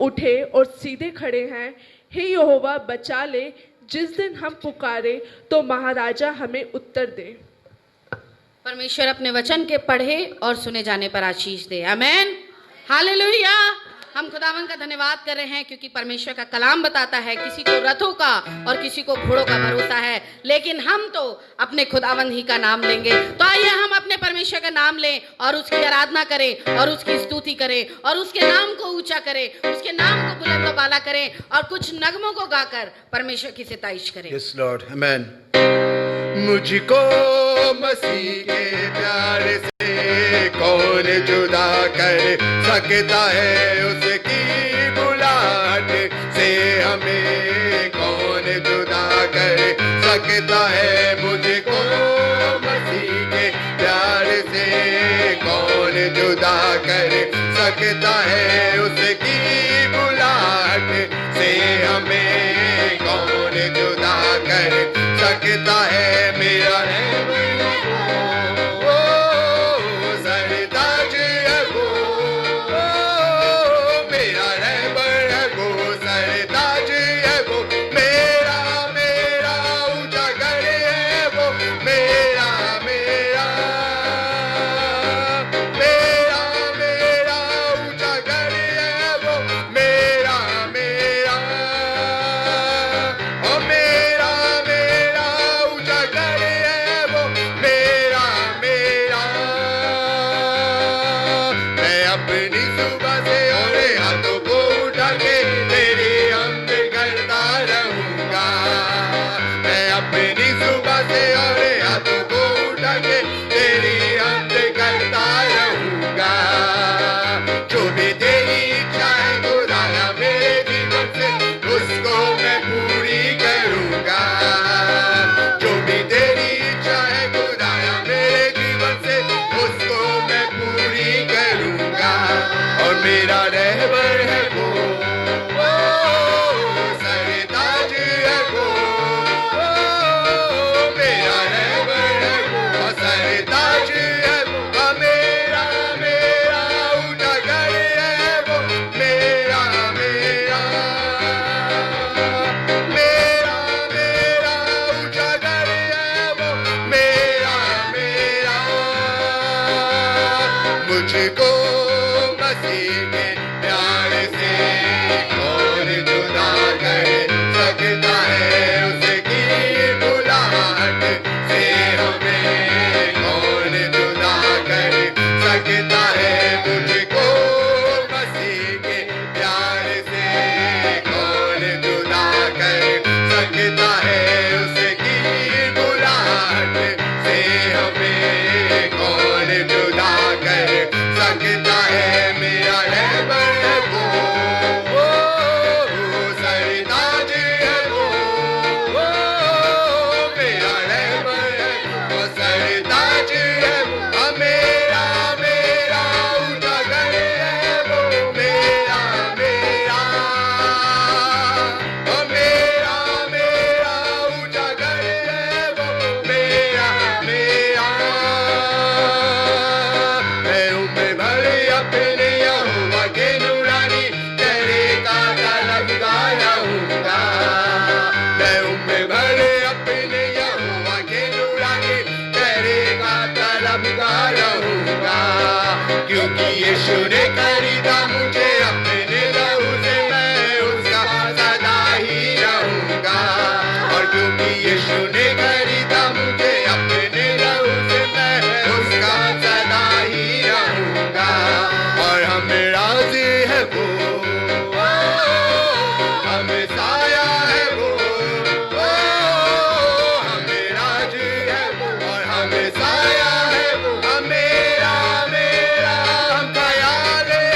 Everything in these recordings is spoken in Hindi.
उठे और सीधे खड़े हैं। हे यहोवा बचा ले, जिस दिन हम पुकारे तो महाराजा हमें उत्तर दे। परमेश्वर अपने वचन के पढ़े और सुने जाने पर आशीष दे। आमेन, हालेलुया। हम खुदावन का धन्यवाद कर रहे हैं क्योंकि परमेश्वर का कलाम बताता है किसी को रथों का और किसी को घोड़ों का भरोसा है, लेकिन हम तो अपने खुदावन ही का नाम लेंगे। तो आइए हम अपने परमेश्वर का नाम लें और उसकी आराधना करें और उसकी स्तुति करें और उसके नाम को ऊंचा करें, उसके नाम को बुलंद व बाला करें और कुछ नगमों को गाकर परमेश्वर की सिताइश करें। यस लॉर्ड, आमेन। मुझको मसीह के प्यार से कौन जुदा कर सकता है, उसकी बुलाहट से हमें कौन जुदा कर सकता है। मुझको मसीह के प्यार से कौन जुदा कर सकता है, उसकी बुलाहट से हमें कौन जुदा कर सकता है। मेरा है वो सरताज है वो, मेरा रहबर है वो सरताज है वो, मेरा मेरा ऊंचा घर है वो, मेरा मेरा मेरा मेरा ऊंचा घर है वो, मेरा मेरा ओ मेरा मेरा ऊंचा घर है वो, मेरा मेरा। मैं अपनी सुबह से और हाथों को उठा के तेरी हमद करता रहूंगा। मैं अपनी सुबह से और हाथों को उठा के तेरी हमद करता रहूंगा। जो भी तेरी इच्छा है खुदाया मेरे जीवन से, उसको मैं पूरी करूंगा। जो भी तेरी इच्छा है खुदाया मेरे जीवन से, उसको मैं पूरी करूंगा। और मेरा रहबर है वो सरताज है वो, मेरा रहबर है वो सरताज है वो, मेरा मेरा ऊंचा घर है वो, मेरा मेरा मेरा मेरा ऊंचा घर है वो, मेरा मेरा। मुझको मसीह के प्यार से कौन जुदा कर सकता है, उसकी बुलाहट से हमें कौन जुदा कर सकता है। मुझको मसीह के प्यार से कौन जुदा कर सकता है, उसकी बुलाहट से हमें कौन जुदा कर सकता है। मेरा रहबर है वो सरताज है वो, मेरा रहबर है वो सरताज है वो, मेरा मेरा ऊंचा घर है वो, मेरा मेरा मेरा मेरा ऊंचा घर है वो, मेरा मेरा। मैं उम्र भर अपने यहोवा के नूरानी चेहरे का तलबगा रहूंगा। मैं उम्र भर अपने यहोवा के नूरानी चेहरे का तलबगा रहूंगा। क्योंकि यीशु ने खरीदा मुझे अपने लहू से, मैं उसका सदा ही रहूंगा। और क्योंकि यीशु ने खरीदा मुझे अपने लहू से, मैं उसका सदा ही रहूंगा। और हम राजी है वो, हम साया है वो, हम राजी है वो और हम साया है वो, मेरा मेरा हम ख्याल है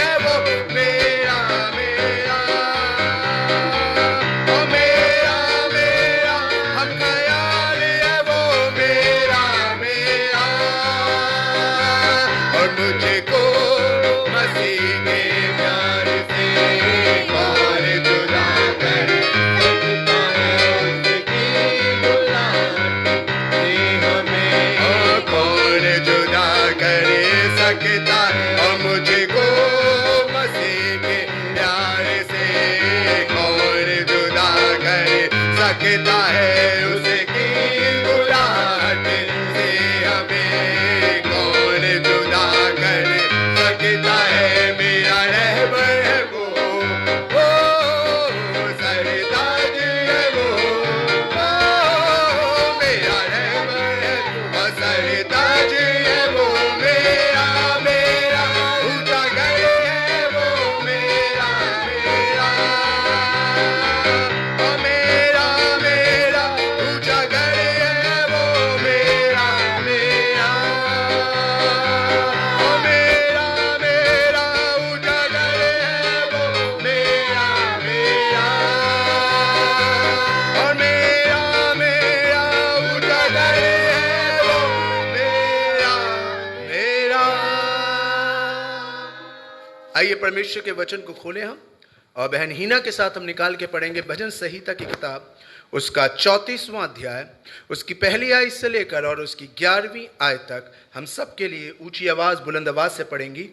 सकता है उसकी बुलाहट से हमें कौन जुदा कर सकता है। मेरा रहबर वो सरताज है वो, मेरा रहबर सरताज है वो, मेरा मेरा ऊंचा घर है वो, मेरा मेरा मेरा मेरा ऊंचा घर है वो, मेरा मेरा मेरा मेरा ऊंचा घर है वो, मेरा मेरा मेरा मेरा ऊंचा घर है वो, मेरा मेरा। आइए परमेश्वर के वचन को खोलें हम, और बहन हीना के साथ हम निकाल के पढ़ेंगे भजन संहिता की किताब, उसका 34वां अध्याय, उसकी पहली आयत से लेकर और उसकी 11वीं आयत तक। हम सब के लिए ऊंची आवाज बुलंद आवाज से पढ़ेंगी।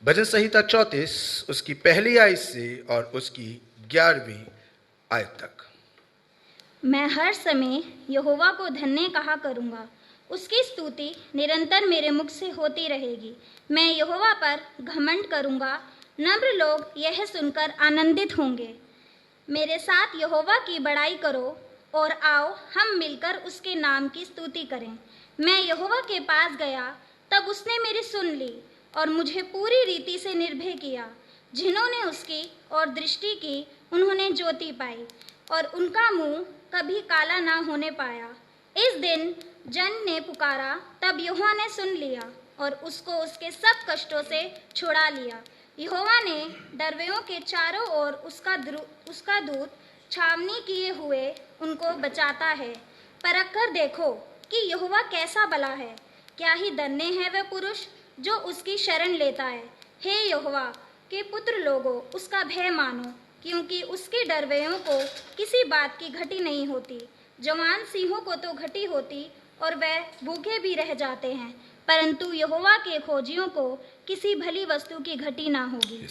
भजन संहिता 34 उसकी पहली आयत से और उसकी 11वीं आयत तक। मैं हर समय यहोवा को धन्य कहा करूँगा, उसकी स्तुति निरंतर मेरे मुख से होती रहेगी। मैं यहोवा पर घमंड करूँगा, नम्र लोग यह सुनकर आनंदित होंगे। मेरे साथ यहोवा की बड़ाई करो और आओ हम मिलकर उसके नाम की स्तुति करें। मैं यहोवा के पास गया, तब उसने मेरी सुन ली और मुझे पूरी रीति से निर्भय किया। जिन्होंने उसकी ओर दृष्टि की उन्होंने ज्योति पाई और उनका मुंह कभी काला ना होने पाया। इस दिन जन ने पुकारा, तब यहोवा ने सुन लिया और उसको उसके सब कष्टों से छुड़ा लिया। यहोवा ने डरवैयों के चारों ओर उसका दूत छावनी किए हुए उनको बचाता है। परख कर देखो कि यहोवा कैसा भला है, क्या ही धन्य है वह पुरुष जो उसकी शरण लेता है। हे यहोवा के पुत्र लोगों, उसका भय मानो, क्योंकि उसके डरवैयों को किसी बात की घटी नहीं होती। जवान सिंहों को तो घटी होती और वह भूखे भी रह जाते हैं, परंतु यहोवा के खोजियों को किसी भली वस्तु की घटी ना होगी।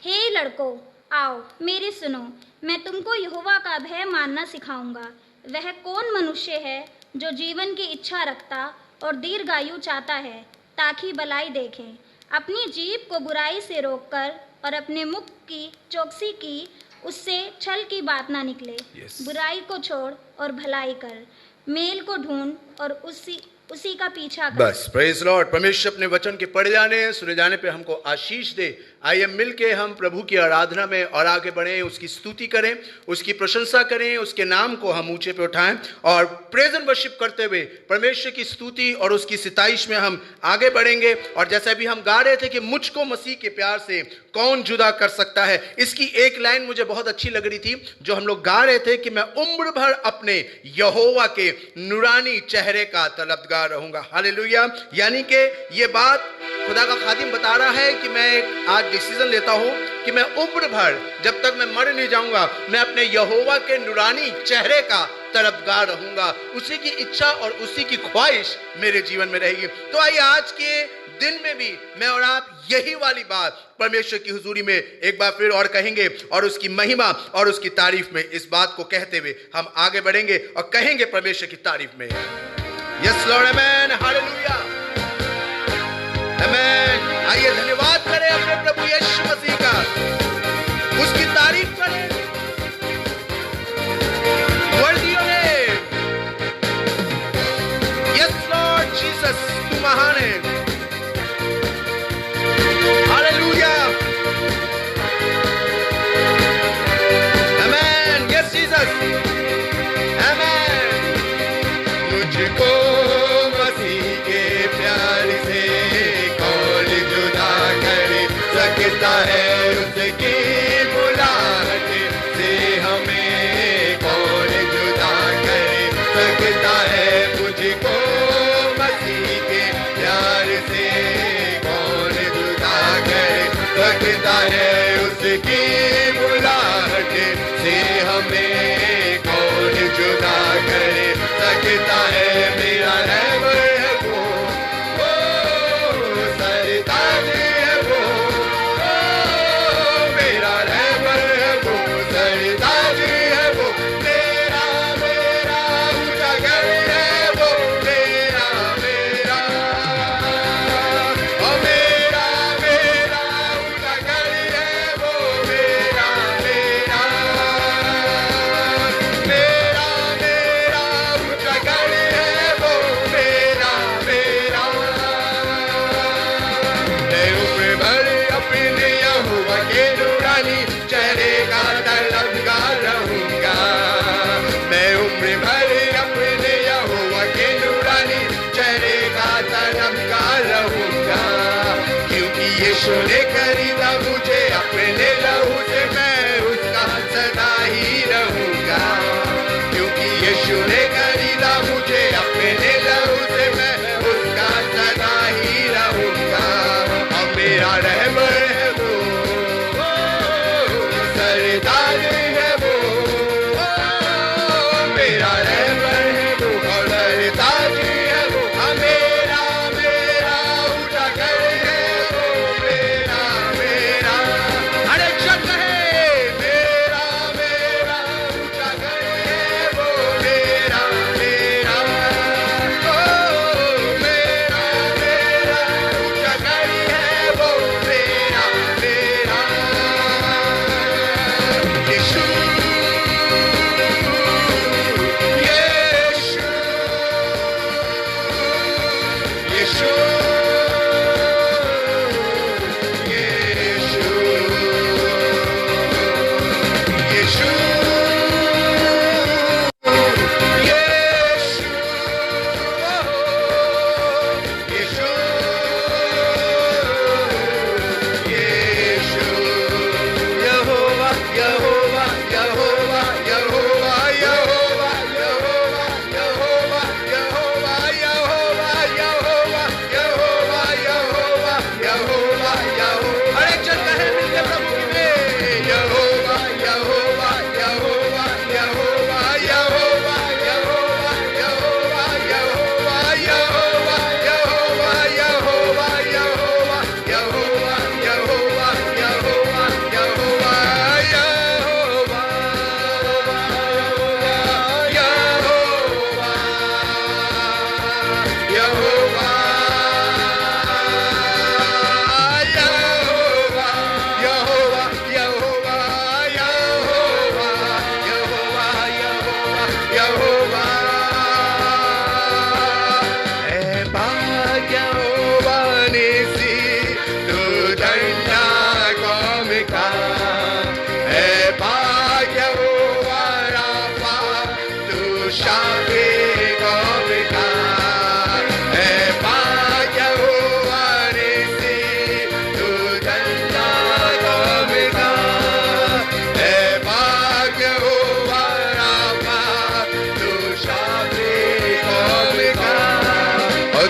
हे लड़कों, आओ मेरी सुनो, मैं तुमको यहोवा का भय मानना सिखाऊंगा। वह कौन मनुष्य है जो जीवन की इच्छा रखता और दीर्घायु चाहता है, ताकि भलाई देखें। अपनी जीभ को बुराई से रोककर और अपने मुख की चौकसी की, उससे छल की बात ना निकले। बुराई को छोड़ और भलाई कर, मेल को ढूंढ और उसी का पीछा कर। बस प्रेज लॉर्ड। परमेश्वर अपने वचन के पढ़े जाने सुने जाने पे हमको आशीष दे। आइए मिलके हम प्रभु की आराधना में और आगे बढ़ें, उसकी स्तुति करें, उसकी प्रशंसा करें, उसके नाम को हम ऊंचे पे उठाएं और प्रेज एंड वर्शिप करते हुए परमेश्वर की स्तुति और उसकी सिताइश में हम आगे बढ़ेंगे। और जैसे अभी हम गा रहे थे कि मुझको मसीह के प्यार से कौन जुदा कर सकता है, इसकी एक लाइन मुझे बहुत अच्छी लग रही थी जो हम लोग गा रहे थे कि मैं उम्र भर अपने यहोवा के नूरानी चेहरे का तलबगार रहूंगा। हालेलुया। यानी कि ये बात खुदा का खादिम बता रहा है कि मैं आज डिसीजन लेता हूं कि मैं उम्र भर, जब तक मैं मर नहीं जाऊंगा, मैं अपने यहोवा के नूरानी चेहरे का तलबगार रहूंगा। उसी की इच्छा और उसी की ख्वाहिश मेरे जीवन में रहेगी। तो आइए आज के दिन में भी मैं और आप यही वाली बात परमेश्वर की हुजूरी में एक बार फिर और कहेंगे और उसकी महिमा और उसकी तारीफ में इस बात को कहते हुए हम आगे बढ़ेंगे और कहेंगे परमेश्वर की तारीफ में, यस लॉर्ड, आमेन, हालेलुया, आमेन। आइए धन्यवाद करें अपने प्रभु यीशु मसीह का, उसकी तारीफ करें। Worthy of name, yes Lord Jesus, तू महान है। हालेलुया, आमेन, यस जीसस, आमेन। मुझको मसीह के प्यार से कौन जुदा कर सकता है, उसकी बुलाहट से हमें कौन जुदा कर सकता है। मुझको मसीह के प्यार से कौन जुदा कर सकता है, उसकी बुलाहट से हमें कौन जुदा कर सकता है। मेरा रहबर है वो, सरताज है वो, मेरा रहबर है वो, सरताज है वो, मेरा चेहरे का तलबगा रहूंगा। मैं उम्र भर अपने यहोवा के नूरानी चेहरे का तलबगा रहूंगा। क्योंकि यीशु ने खरीदा मुझे अपने लहू से, मैं उसका सदा ही रहूंगा। क्योंकि यीशु ने खरीदा मुझे अपने लहू से, मैं उसका सदा ही रहूंगा। अब मेरा रहबर है वो, सरदार है वो, मेरा रहबर है वो, और सरदार है वो। मेरा मेरा उजागर है वो, मेरा मेरा, अरे चल है, मेरा मेरा उजागर है वो, मेरा मेरा, ओ मेरा मेरा उजागर है वो, मेरा मेरा। यीशु यीशु यीशु यीशु यीशु यीशु यहोवा यहोवा यहोवा यहोवा यहोवा यहोवा यहोवा यहोवा यहोवा यहोवा यहोवा यहोवा यहोवा यहोवा। अरे चल रहे मिलके प्रभु में, यहोवा यहोवा यहोवा यहोवा यहोवा यहोवा यहोवा यहोवा यहोवा यहोवा यहोवा यहोवा यहोवा यहोवा यहोवा यहोवा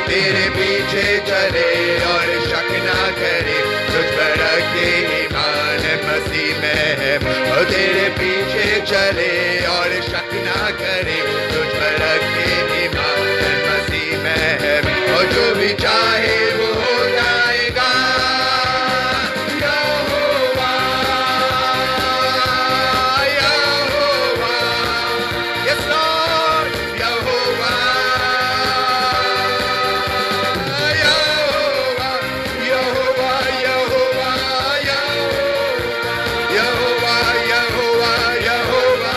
तेरे पीछे चले और शक ना करे, तुझ पर रखे ईमान मसीह में है। और तेरे पीछे चले और शक ना करे, तुझ पर रखे ईमान मसीह में है। और जो भी चाहे वो हो जाएगा। यहोवा यहोवा, यस लॉर्ड, यहोवा यहोवा यहोवा यहोवा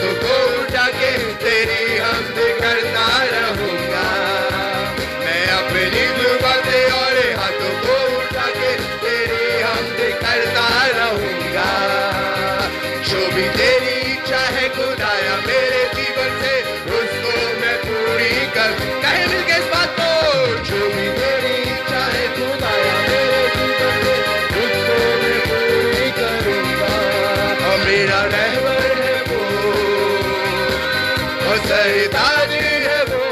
हाथों को उठा के तेरी हमद करता रहूंगा। मैं अपनी जुबान से और हाथों को उठा के तेरी हमद करता रहूंगा। जो भी तेरी इच्छा है खुदाया मेरे जीवन से उसको मैं पूरी कर। कहे मिलके इस बात को, जो भी तेरी इच्छा है खुदाया मेरे जीवन से उसको मैं पूरी करूंगा। और मेरा रहबर है वो, और सरताज है वो,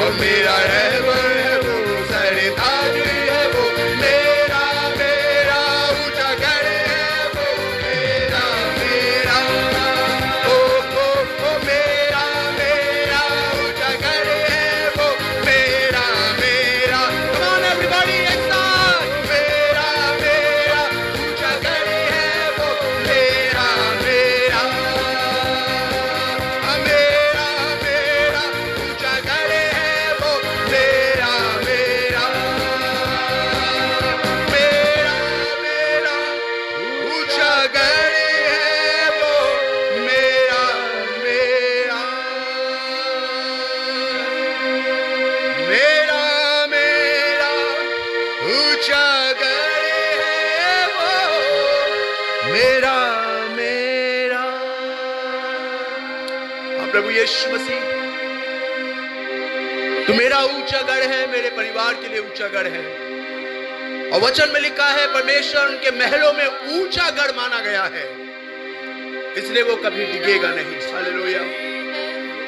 और मेरा रहबर है वो, सरताज है वो, मेरा मेरा ऊंचा गढ़ है वो, मेरा मेरा ओ मेरा मेरा ऊंचा गढ़ है वो, मेरा मेरा। Come on everybody, एक साथ, मेरा मेरा ऊंचा गढ़ है वो, मेरा मेरा, मेरा मेरा ऊंचा गढ़ है वो, मेरा मेरा, मेरा मेरा ऊंचा गढ़ है वो, मेरा मेरा, मेरा मेरा ऊंचा गढ़ है वो, मेरा मेरा। हाँ प्रभु यीशु मसीह, तू मेरा ऊंचा गढ़ है, मेरे परिवार के लिए ऊंचा गढ़ है। और वचन में लिखा है परमेश्वर उनके महलों में ऊंचा गढ़ माना गया है, इसलिए वो कभी डिगेगा नहीं। हालेलुया।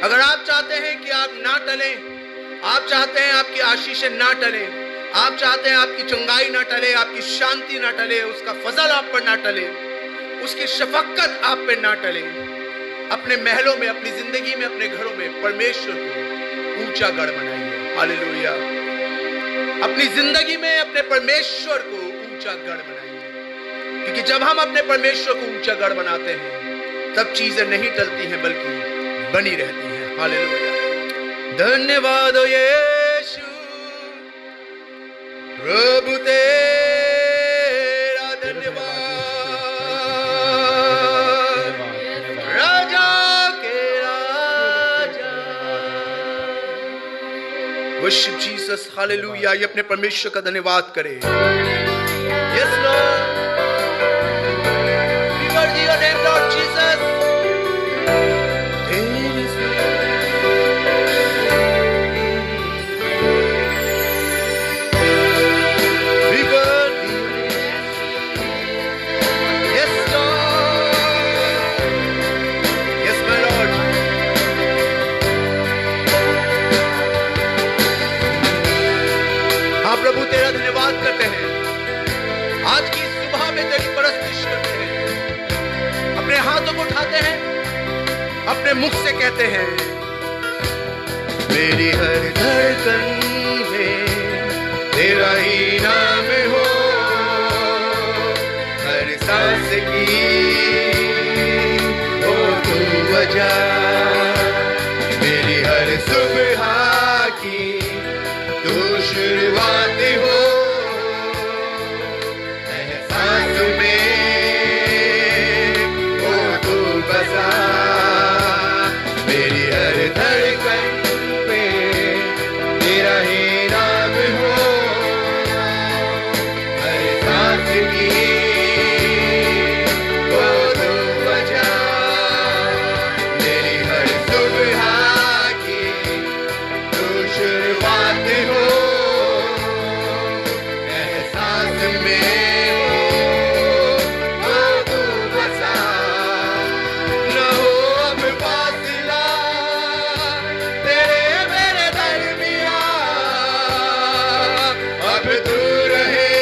अगर आप चाहते हैं कि आप ना टलें, आप चाहते हैं आपकी आशीषें ना टलें, आप चाहते हैं आपकी चंगाई ना टले, आपकी शांति ना टले, उसका फजल आप पर ना टले, उसकी शफकत आप पे ना टले, अपने महलों में, अपनी जिंदगी में, अपने घरों में परमेश्वर को ऊंचा गढ़ बनाइए। हालेलुया। अपनी जिंदगी में अपने परमेश्वर को ऊंचा गढ़ बनाइए, क्योंकि जब हम अपने परमेश्वर को ऊंचा गढ़ बनाते हैं तब चीजें नहीं टलती हैं बल्कि बनी रहती हैं। हालेलुया। धन्यवाद हो यीशु, प्रभु तेरा धन्यवाद, राजा के राजा। Worship Jesus. हालेलुया। ये अपने परमेश्वर का धन्यवाद करे। Yes Lord, we worthy your name Lord Jesus. We worthy, yes Lord, yes my Lord. हाँ प्रभु तेरा धन्यवाद करते हैं, आज की सुबह में तेरी परस्तिश करते हैं, अपने हाथों को उठाते हैं, अपने मुख से कहते हैं, मेरी हर धड़कन में तेरा ही नाम हो, हर सांस की हो तू वजह, मेरी हर सुबह की तू शुरुआत हो, एहसास में हो तू बसा, मेरी हर धड़कन पे तेरा ही नाम हो, हर सांस की हो तू वजह, मेरी हर सुबह की तू शुरुआत हो, एहसास में हो तू बसा, न हो अब फासला तेरे मेरे दरमियां, अब तू रहे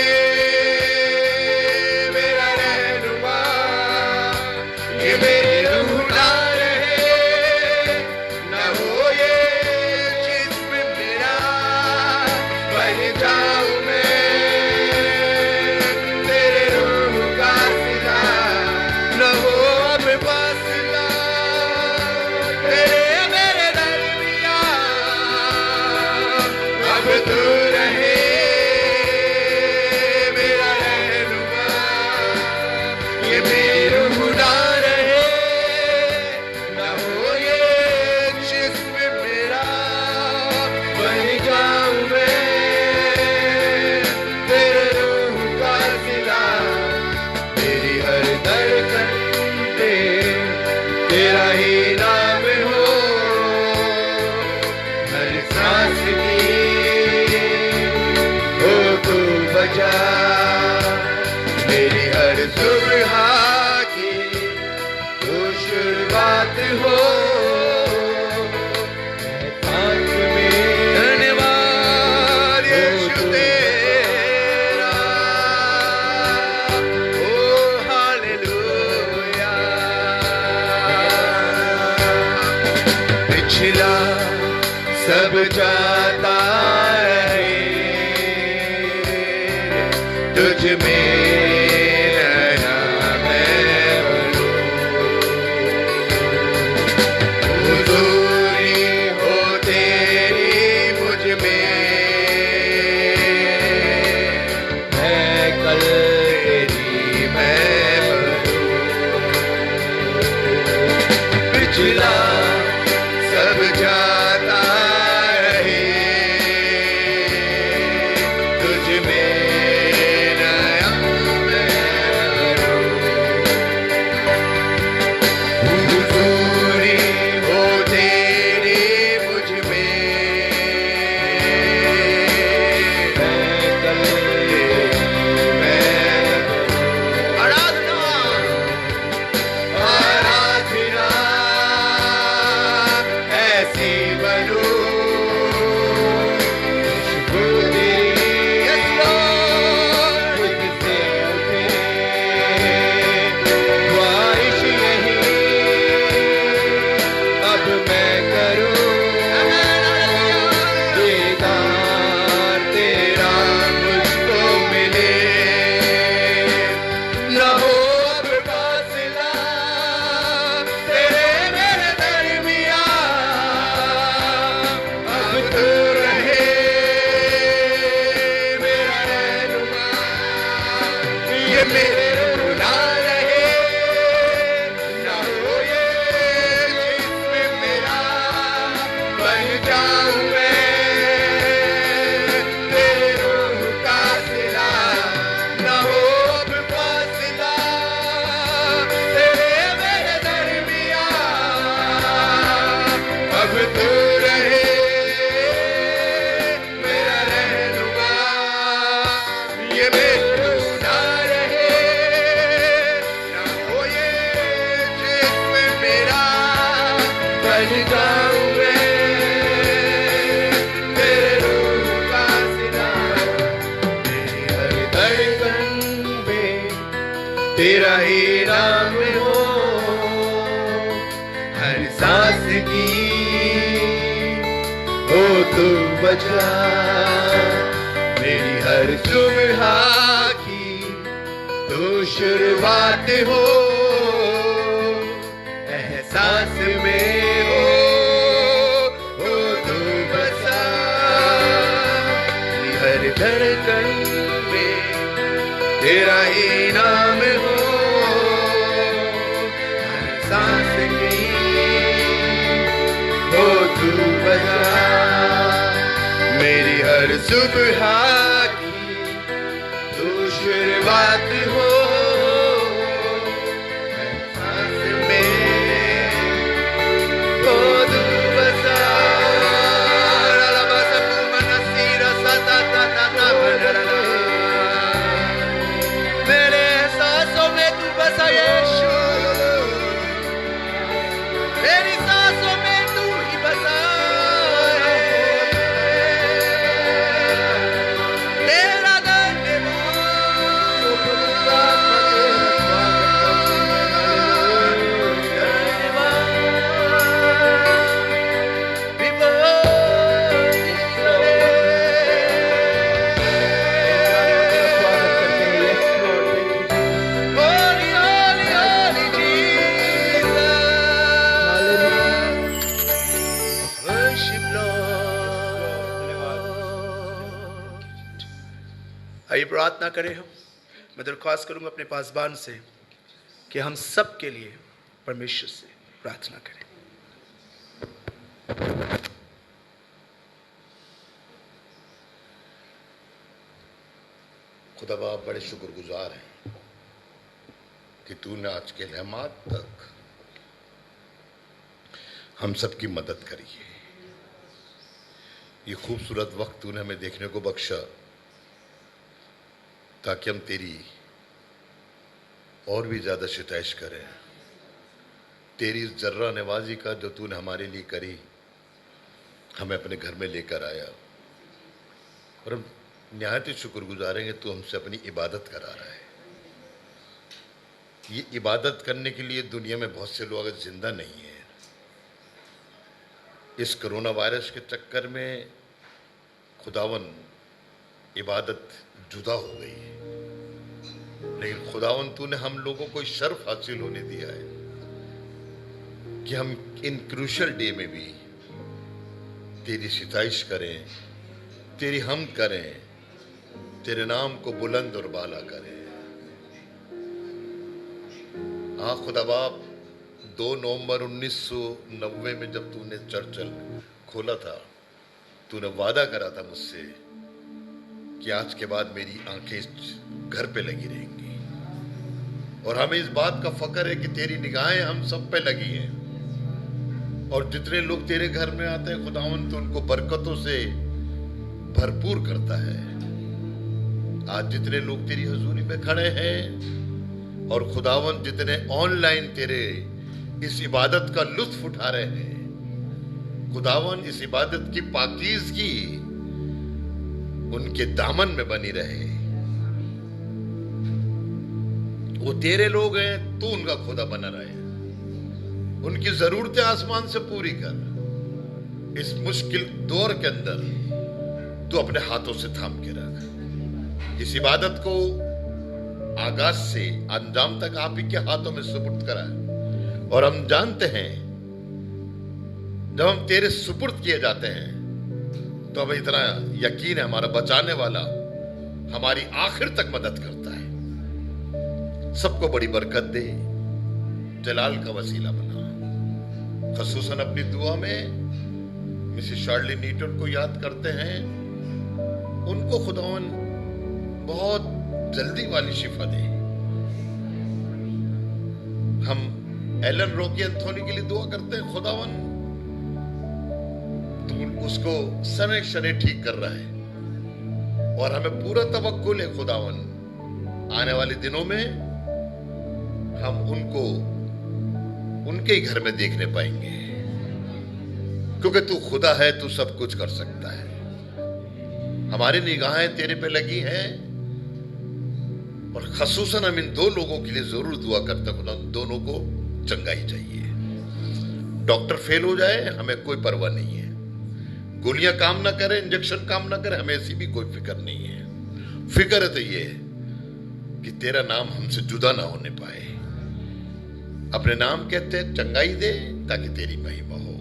मेरी हर सुबह की तू शुरुआत हो एहसास में धन्यवाद यीशु तेरा ओ हालेलुया पिछला सब जाता रहे तुझ में नया मैं बनूं हुजूरी हो तेरी मुझ में मैं कल तेरी मैं बनूं पिछला सब जाता रहे तुझ में नया मैं बनूं हुजूरी हो तेरी मुझ में मैं कल तेरी मैं बनूं आराधना आराधना ऐसी बनूं खुशबू तेरी मुझसे उठे ख्वाहिश यही अब मैं करूं दीदार तेरा मुझको मिले न हो अब फासला तेरे मेरे दरमियां अब तू रहे मेरा रहनुमा ये मेरे रुला रहे न हो ये जिसमें मेरा बन जाऊं मैं तेरे रूह का सिला न हो अब फासला तेरे मेरे दरमियां अब तू रहे मेरा रहनुमा ये मेरे रुला रहे न हो ये जिसमें मेरा बन जाऊं मैं तेरे रूह का सिला मेरी हर धड़कन में तेरा ही नाम हो हर सांस की हो तू बचा मेरी हर सुबह की तू शुरुआत हो एहसास में हो तू बसा मेरी हर धड़कन में तेरा ही नाम हो हर सांस की हो तू बचा मेरी हर सुबह की तू शुरुआत हो एहसास में हो तू बसा मेरे सांसों में तू बसा यीशु मेरी सांसों में तू ही बसा है तेरा Holy, holy, holy Jesus. Worship Lord. आइए प्रार्थना करें हम। मैं दरख्वास्त करूंगा अपने पासबान से कि हम सब के लिए परमेश्वर से प्रार्थना करें। खुदा बाप बड़े शुक्रगुजार हैं कि तूने आज के रहमत तक हम सब की मदद करी है। ये खूबसूरत वक्त तूने हमें देखने को बख्शा ताकि हम तेरी और भी ज्यादा सिताइश करें। तेरी इस जर्रा नवाजी का जो तूने हमारे लिए करी, हमें अपने घर में लेकर आया, और हम निहायत ही शुक्रगुजार हैं तू हमसे अपनी इबादत करा रहा है। ये इबादत करने के लिए दुनिया में बहुत से लोग जिंदा नहीं हैं। इस कोरोना वायरस के चक्कर में खुदावन इबादत जुदा हो गई है, लेकिन खुदावन तूने हम लोगों को शर्फ हासिल होने दिया है कि हम इन क्रूशल डे में भी तेरी सिताइश करें, तेरी हमद करें, तेरे नाम को बुलंद और बाला करें। हाँ खुदा बाप, 2 नवंबर 1990 में जब तूने चर्चल खोला था, तूने वादा करा था मुझसे कि आज के बाद मेरी आंखें घर पे लगी रहेंगी, और हमें इस बात का फख्र है कि तेरी निगाहें हम सब पे लगी हैं, और जितने लोग तेरे घर में आते हैं खुदावन तो उनको बरकतों से भरपूर करता है। आज जितने लोग तेरी हुजूरी में खड़े हैं और खुदावन जितने ऑनलाइन तेरे इस इबादत का लुत्फ उठा रहे हैं, खुदावन इस इबादत की पाकीज़गी उनके दामन में बनी रहे। वो तेरे लोग हैं, तू उनका खुदा बना रहे। उनकी जरूरतें आसमान से पूरी कर। इस मुश्किल दौर के अंदर तू अपने हाथों से थाम के रख। इस इबादत को आगाज से अंजाम तक आप ही के हाथों में सुपुर्द करा है, और हम जानते हैं जब हम तेरे सुपुर्द किए जाते हैं तो हमें इतना यकीन है हमारा बचाने वाला हमारी आखिर तक मदद करता है। सबको बड़ी बरकत दे, जलाल का वसीला बना। खसूसन अपनी दुआ में मिसेस शार्ली नीटन को याद करते हैं, उनको खुदावन बहुत जल्दी वाली शिफा दे। हम एलन रोकी एंथोनी के लिए दुआ करते हैं, खुदावन तू उसको सने शने ठीक कर रहा है, और हमें पूरा तवक्कुल है खुदावन आने वाले दिनों में हम उनको उनके ही घर में देखने पाएंगे, क्योंकि तू खुदा है, तू सब कुछ कर सकता है। हमारी निगाहें तेरे पे लगी हैं, और खसूसन हम इन 2 लोगों के लिए जरूर दुआ करते हैं, खुदा दोनों को चंगाई चाहिए। डॉक्टर फेल हो जाए हमें कोई परवाह नहीं है, गोलियां काम ना करें, इंजेक्शन काम ना करे, हमें ऐसी भी कोई फिक्र नहीं है। फिक्र है तो ये कि तेरा नाम हमसे जुदा ना होने पाए। अपने नाम कहते हैं चंगाई दे ताकि तेरी महिमा हो।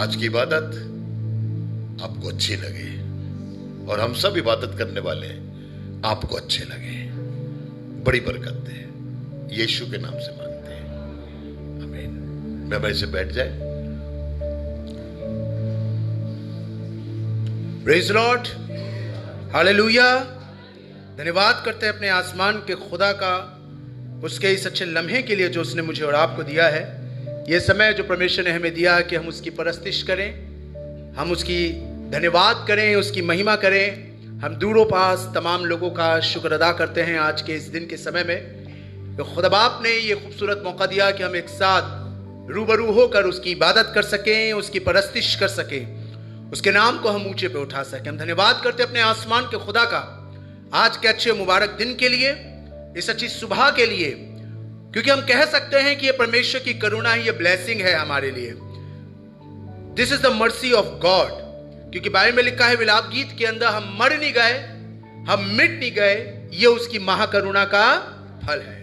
आज की इबादत आपको अच्छी लगे, और हम सब इबादत करने वाले आपको अच्छे लगे। बड़ी बरकत दे, यीशु के नाम से मांगते हैं, आमीन। मैं भाई से बैठ जाए। Praise the Lord, hallelujah. धन्यवाद करते हैं अपने आसमान के खुदा का उसके इस अच्छे लम्हे के लिए जो उसने मुझे और आपको दिया है। ये समय जो परमेश्वर ने हमें दिया है कि हम उसकी परस्तिश करें, हम उसकी धन्यवाद करें, उसकी महिमा करें। हम दूरों पास तमाम लोगों का शुक्र अदा करते हैं आज के इस दिन के समय में, तो खुदा बाप ने ये खूबसूरत मौका दिया कि हम एक साथ रूबरू होकर उसकी इबादत कर सकें, उसकी परस्तिश कर सकें, उसके नाम को हम ऊंचे पे उठा सकें। हम धन्यवाद करते हैं अपने आसमान के खुदा का आज के अच्छे मुबारक दिन के लिए, इस अच्छी सुबह के लिए, क्योंकि हम कह सकते हैं कि ये परमेश्वर की करुणा ही, ये ब्लेसिंग है हमारे लिए। This is the mercy of God, क्योंकि बाइबल में लिखा है विलाप गीत के अंदर, हम मर नहीं गए, हम मिट नहीं गए, ये उसकी महाकरुणा का फल है।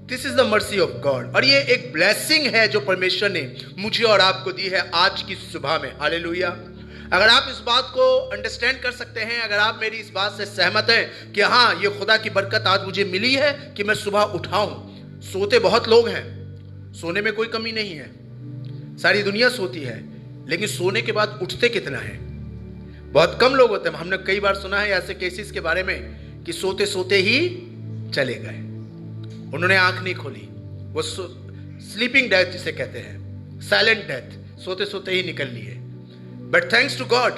This is the mercy of God, और ये एक ब्लेसिंग है जो परमेश्वर ने मुझे और आपको दी है आज की सुबह में। हालेलुया। अगर आप इस बात को अंडरस्टैंड कर सकते हैं, अगर आप मेरी इस बात से सहमत हैं कि हाँ ये खुदा की बरकत आज मुझे मिली है कि मैं सुबह उठाऊं। सोते बहुत लोग हैं, सोने में कोई कमी नहीं है, सारी दुनिया सोती है, लेकिन सोने के बाद उठते कितना है? बहुत कम लोग होते हैं। हमने कई बार सुना है ऐसे केसेस के बारे में कि सोते सोते ही चले गए, उन्होंने आंख नहीं खोली, वो स्लीपिंग डेथ जिसे कहते हैं, साइलेंट डेथ, सोते सोते ही निकल लिए। बट थैंक्स टू गॉड,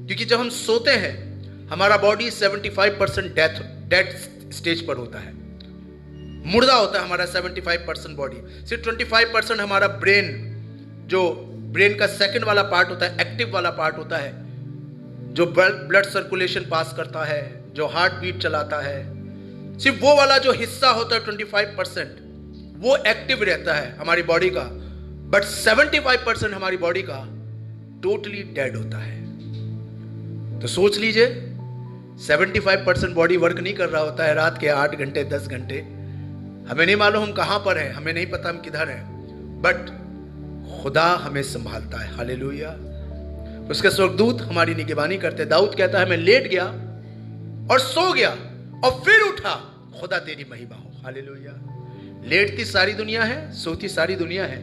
क्योंकि जब हम सोते हैं हमारा बॉडी 75% डेड स्टेज पर होता है। मुर्दा होता है हमारा 75% बॉडी, सिर्फ 25% हमारा ब्रेन, जो ब्रेन का सेकंड वाला पार्ट होता है, एक्टिव वाला पार्ट होता है, जो ब्लड सर्कुलेशन पास करता है, जो हार्ट बीट चलाता है, सिर्फ वो वाला जो हिस्सा होता है 25% वो एक्टिव रहता है हमारी बॉडी का, बट 75% हमारी बॉडी का टोटली डेड होता है। तो सोच लीजिए 75% बॉडी वर्क नहीं कर रहा होता है रात के 8 घंटे 10 घंटे, हमें नहीं मालूम हम कहां पर हैं, हमें नहीं पता हम किधर हैं, बट खुदा हमें संभालता है। हालेलुया। उसके स्वर्गदूत हमारी निगरानी करते। दाऊद कहता है मैं लेट गया और सो गया और फिर उठा, खुदा तेरी महिमा हो। हालेलुया। लेटती सारी दुनिया है, सोती सारी दुनिया है,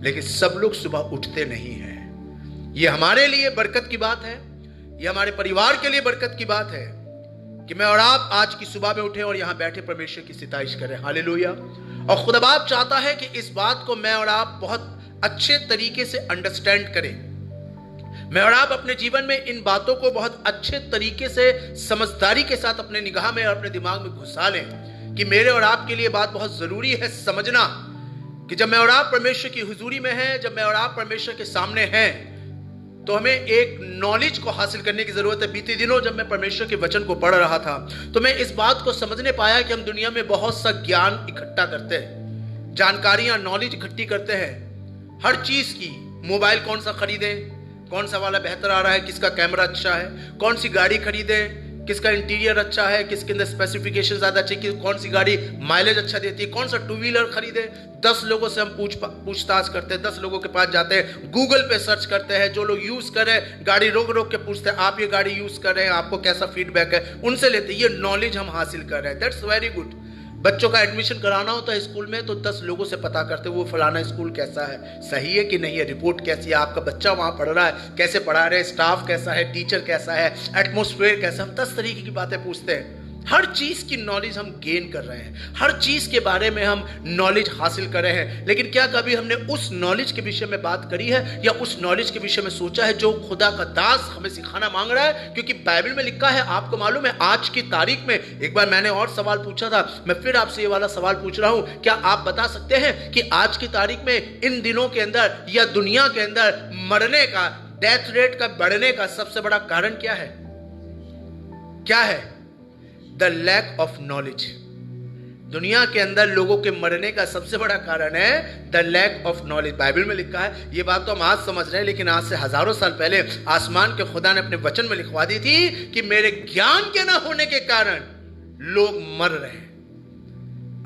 लेकिन सब लोग सुबह उठते नहीं हैं। ये हमारे लिए बरकत की बात है, ये हमारे परिवार के लिए बरकत की बात है कि मैं और आप आज की सुबह में उठे और यहां बैठे परमेश्वर की सिताइश करें। हालेलुया। और खुदा बाप चाहता है कि इस बात को मैं और आप बहुत अच्छे तरीके से अंडरस्टैंड करें। मैं और आप अपने जीवन में इन बातों को बहुत अच्छे तरीके से समझदारी के साथ अपने निगाह में और अपने दिमाग में घुसा लें कि मेरे और आपके लिए बात बहुत जरूरी है समझना कि जब मैं और आप परमेश्वर की हुजूरी में हैं, जब मैं और आप परमेश्वर के सामने हैं, तो हमें एक नॉलेज को हासिल करने की जरूरत है। बीते दिनों जब मैं परमेश्वर के वचन को पढ़ रहा था तो मैं इस बात को समझने पाया कि हम दुनिया में बहुत सा ज्ञान इकट्ठा करते हैं, जानकारियां, नॉलेज इकट्ठी करते हैं हर चीज की। मोबाइल कौन सा खरीदें, कौन सा वाला बेहतर आ रहा है, किसका कैमरा अच्छा है, कौन सी गाड़ी खरीदें, किसका इंटीरियर अच्छा है, किसके अंदर स्पेसिफिकेशन ज्यादा चाहिए, कौन सी गाड़ी माइलेज अच्छा देती है, कौन सा टू व्हीलर खरीदे। 10 लोगों से हम पूछताछ करते हैं, 10 लोगों के पास जाते हैं, गूगल पे सर्च करते हैं, जो लोग यूज कर रहे हैं गाड़ी रोक रोक के पूछते हैं आप ये गाड़ी यूज कर रहे हैं, आपको कैसा फीडबैक है, उनसे लेते हैं। ये नॉलेज हम हासिल कर रहे हैं, दैट्स वेरी गुड। बच्चों का एडमिशन कराना होता है स्कूल में तो 10 लोगों से पता करते हैं वो फलाना स्कूल कैसा है, सही है कि नहीं है, रिपोर्ट कैसी है, आपका बच्चा वहां पढ़ रहा है, कैसे पढ़ा रहे हैं, स्टाफ कैसा है, टीचर कैसा है, एटमॉस्फेयर कैसा। हम 10 तरीके की बातें पूछते हैं। हर चीज की नॉलेज हम गेन कर रहे हैं, हर चीज के बारे में हम नॉलेज हासिल कर रहे हैं, लेकिन क्या कभी हमने उस नॉलेज के विषय में बात करी है या उस नॉलेज के विषय में सोचा है जो खुदा का दास हमें सिखाना मांग रहा है? क्योंकि बाइबल में लिखा है, आपको मालूम है आज की तारीख में, एक बार मैंने और सवाल पूछा था, मैं फिर आपसे ये वाला सवाल पूछ रहा हूं, क्या आप बता सकते हैं कि आज की तारीख में इन दिनों के अंदर या दुनिया के अंदर मरने का, डेथ रेट का बढ़ने का सबसे बड़ा कारण क्या है? क्या है? The lack of knowledge. दुनिया के अंदर लोगों के मरने का सबसे बड़ा कारण है the lack of knowledge. Bible में लिखा है, ये बात तो हम आज समझ रहे हैं, लेकिन आज से हजारों साल पहले आसमान के खुदा ने अपने वचन में लिखवा दी थी कि मेरे ज्ञान के ना होने के कारण लोग मर रहे हैं।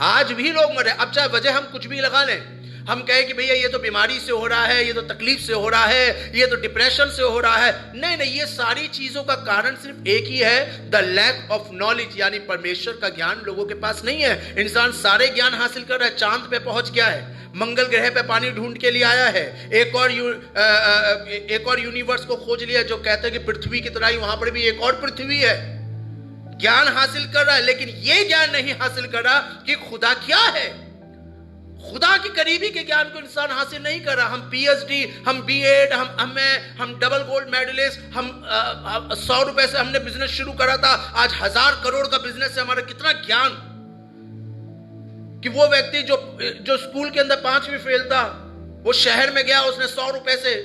आज भी लोग मर रहे हैं। अब चाहे वजह हम कुछ भी लगा लें, हम कहें कि भैया ये तो बीमारी से हो रहा है, ये तो तकलीफ से हो रहा है, ये तो डिप्रेशन से हो रहा है। नहीं नहीं, ये सारी चीजों का कारण सिर्फ एक ही है, द लैक ऑफ नॉलेज, यानी परमेश्वर का ज्ञान लोगों के पास नहीं है। इंसान सारे ज्ञान हासिल कर रहा है, चांद पे पहुंच गया है, मंगल ग्रह पे पानी ढूंढ के लिए आया है, एक और यूनिवर्स को खोज लिया जो कहता है कि पृथ्वी की तरह ही वहां पर भी एक और पृथ्वी है। ज्ञान हासिल कर रहा है, लेकिन यह ज्ञान नहीं हासिल कर रहा कि खुदा क्या है। खुदा की करीबी के ज्ञान को इंसान हासिल नहीं कर रहा। हम पीएचडी, हम बीएड, हम डबल गोल्ड मेडलिस्ट, हम 100 रुपए से हमने बिजनेस शुरू करा था, आज 1000 करोड़ का बिजनेस है हमारा। कितना ज्ञान कि वो व्यक्ति जो स्कूल के अंदर 5वीं फेल था, वो शहर में गया, उसने 100 रुपए से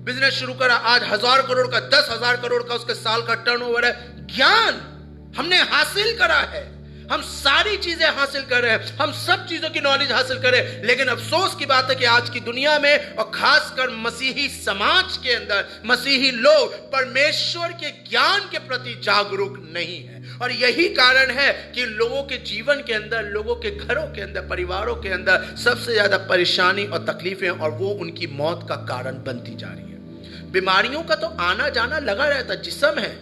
बिजनेस शुरू करा, आज 1000 करोड़ का, 10,000 करोड़ का उसके साल का टर्नओवर है। ज्ञान हमने हासिल करा है, हम सारी चीजें हासिल कर रहे हैं, हम सब चीजों की नॉलेज हासिल कर रहे हैं, लेकिन अफसोस की बात है कि आज की दुनिया में और खासकर मसीही समाज के अंदर मसीही लोग परमेश्वर के ज्ञान के प्रति जागरूक नहीं है। और यही कारण है कि लोगों के जीवन के अंदर, लोगों के घरों के अंदर, परिवारों के अंदर सबसे ज्यादा परेशानी और तकलीफें, और वो उनकी मौत का कारण बनती जा रही है। बीमारियों का तो आना जाना लगा रहता, जिस्म है,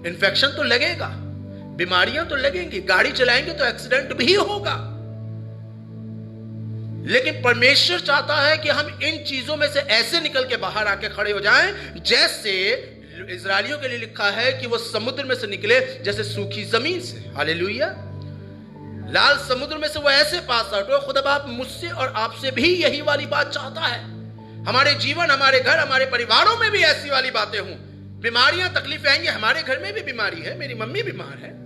इन्फेक्शन तो लगेगा, बीमारियां तो लगेंगी, गाड़ी चलाएंगे तो एक्सीडेंट भी होगा, लेकिन परमेश्वर चाहता है कि हम इन चीजों में से ऐसे निकल के बाहर आके खड़े हो जाएं जैसे इजरायलियों के लिए लिखा है कि वो समुद्र में से निकले जैसे सूखी जमीन से। हालेलुया। लाल समुद्र में से वो ऐसे पास आउट हो। खुदा बाप मुझसे और आपसे भी यही वाली बात चाहता है। हमारे जीवन, हमारे घर, हमारे परिवारों में भी ऐसी वाली बातें हों। बीमारियां, तकलीफें आएंगी, हमारे घर में भी बीमारी है, मेरी मम्मी बीमार है,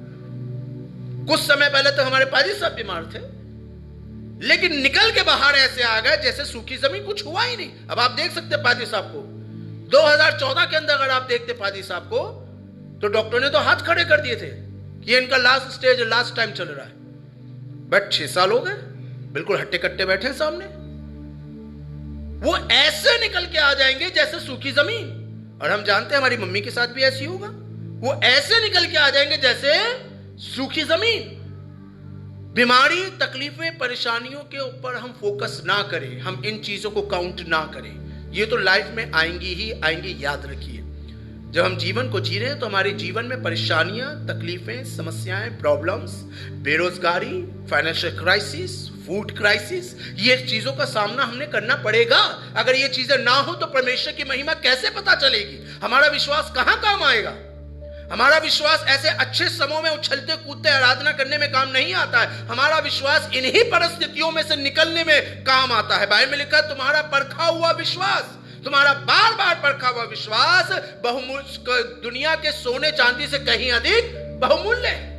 कुछ समय पहले तो हमारे पाजी साहब बीमार थे, लेकिन निकल के बाहर ऐसे आ गए जैसे सूखी जमीन, कुछ हुआ ही नहीं। अब आप देख सकते पाजी साहब को 2014 के अंदर अगर आप देखते पाजी साहब को तो डॉक्टर ने तो हाथ खड़े कर दिए थे कि इनका लास्ट स्टेज, लास्ट टाइम चल रहा है। बट 6 साल हो गए, बिल्कुल हट्टे कट्टे बैठे हैं सामने। वो ऐसे निकल के आ जाएंगे जैसे सूखी जमीन, और हम जानते हैं हमारी मम्मी के साथ भी ऐसी होगा। वो ऐसे निकल के आ जाएंगे जैसे सूखी जमीन। बीमारी, तकलीफें, परेशानियों के ऊपर हम फोकस ना करें, हम इन चीजों को काउंट ना करें। ये तो लाइफ में आएंगी ही आएंगी, याद रखिए। जब हम जीवन को जी रहे हैं तो हमारे जीवन में परेशानियां, तकलीफें, समस्याएं, प्रॉब्लम्स, बेरोजगारी, फाइनेंशियल क्राइसिस, फूड क्राइसिस, ये चीजों का सामना हमने करना पड़ेगा। अगर ये चीजें ना हो तो परमेश्वर की महिमा कैसे पता चलेगी? हमारा विश्वास कहां काम आएगा? हमारा विश्वास ऐसे अच्छे समूह में उछलते कूदते आराधना करने में काम नहीं आता है। हमारा विश्वास इन्हीं परिस्थितियों में से निकलने में काम आता है। बाइबल में लिखा है, तुम्हारा परखा हुआ विश्वास, तुम्हारा बार बार परखा हुआ विश्वास बहुमूल्य, दुनिया के सोने चांदी से कहीं अधिक बहुमूल्य है।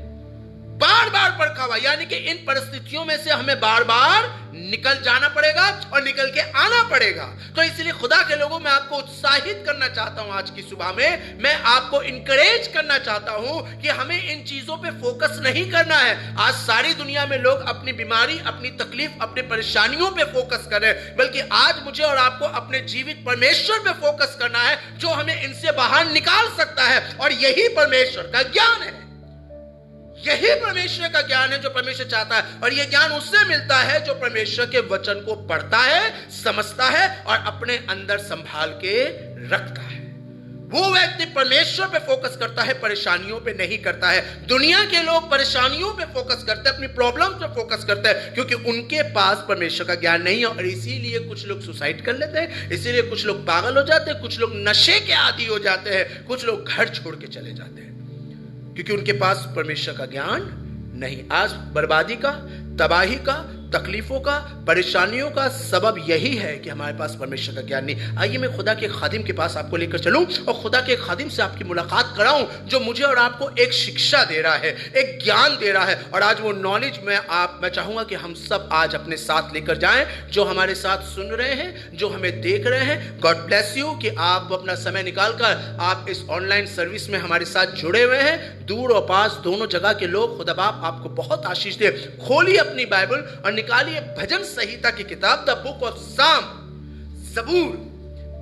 बार बार परखा हुआ, यानी कि इन परिस्थितियों में से हमें बार बार निकल जाना पड़ेगा और निकल के आना पड़ेगा। तो इसलिए खुदा के लोगों में आपको उत्साहित करना चाहता हूं। आज की सुबह में मैं आपको इंकरेज करना चाहता हूं कि हमें इन चीजों पे फोकस नहीं करना है। आज सारी दुनिया में लोग अपनी बीमारी, अपनी तकलीफ, अपनी परेशानियों पे फोकस कर रहे हैं, बल्कि आज मुझे और आपको अपने जीवित परमेश्वर पे फोकस करना है जो हमें इनसे बाहर निकाल सकता है। और यही परमेश्वर का ज्ञान है, यही परमेश्वर का ज्ञान है जो परमेश्वर चाहता है। और यह ज्ञान उससे मिलता है जो परमेश्वर के वचन को पढ़ता है, समझता है और अपने अंदर संभाल के रखता है। वो व्यक्ति परमेश्वर पे फोकस करता है, परेशानियों पे नहीं करता है। दुनिया के लोग परेशानियों पे फोकस करते हैं, अपनी प्रॉब्लम्स पे फोकस करते हैं, क्योंकि उनके पास परमेश्वर का ज्ञान नहीं है। और इसीलिए कुछ लोग सुसाइड कर लेते हैं, इसीलिए कुछ लोग पागल हो जाते हैं, कुछ लोग नशे के आदी हो जाते हैं, कुछ लोग घर छोड़ के चले जाते हैं, क्योंकि उनके पास परमेश्वर का ज्ञान नहीं। आज बर्बादी का, तबाही का, तकलीफों का, परेशानियों का सबब यही है कि हमारे पास परमेश्वर का ज्ञान नहीं। आइए मैं खुदा के खादिम के पास आपको लेकर चलूं और खुदा के खादिम से आपकी मुलाकात कराऊं जो मुझे और आपको एक शिक्षा दे रहा है, एक ज्ञान दे रहा है। और आज वो नॉलेज मैं चाहूंगा कि हम सब आज अपने साथ लेकर जाएं, जो हमारे साथ सुन रहे हैं, जो हमें देख रहे हैं। गॉड ब्लेस यू कि आप अपना समय निकालकर आप इस ऑनलाइन सर्विस में हमारे साथ जुड़े हुए हैं। दूर और पास दोनों जगह के लोग, खुदा बाप आपको बहुत आशीष दे। खोलिए अपनी बाइबल और निकालिए भजन संहिता की किताब, द बुक ऑफ साम, ज़बूर,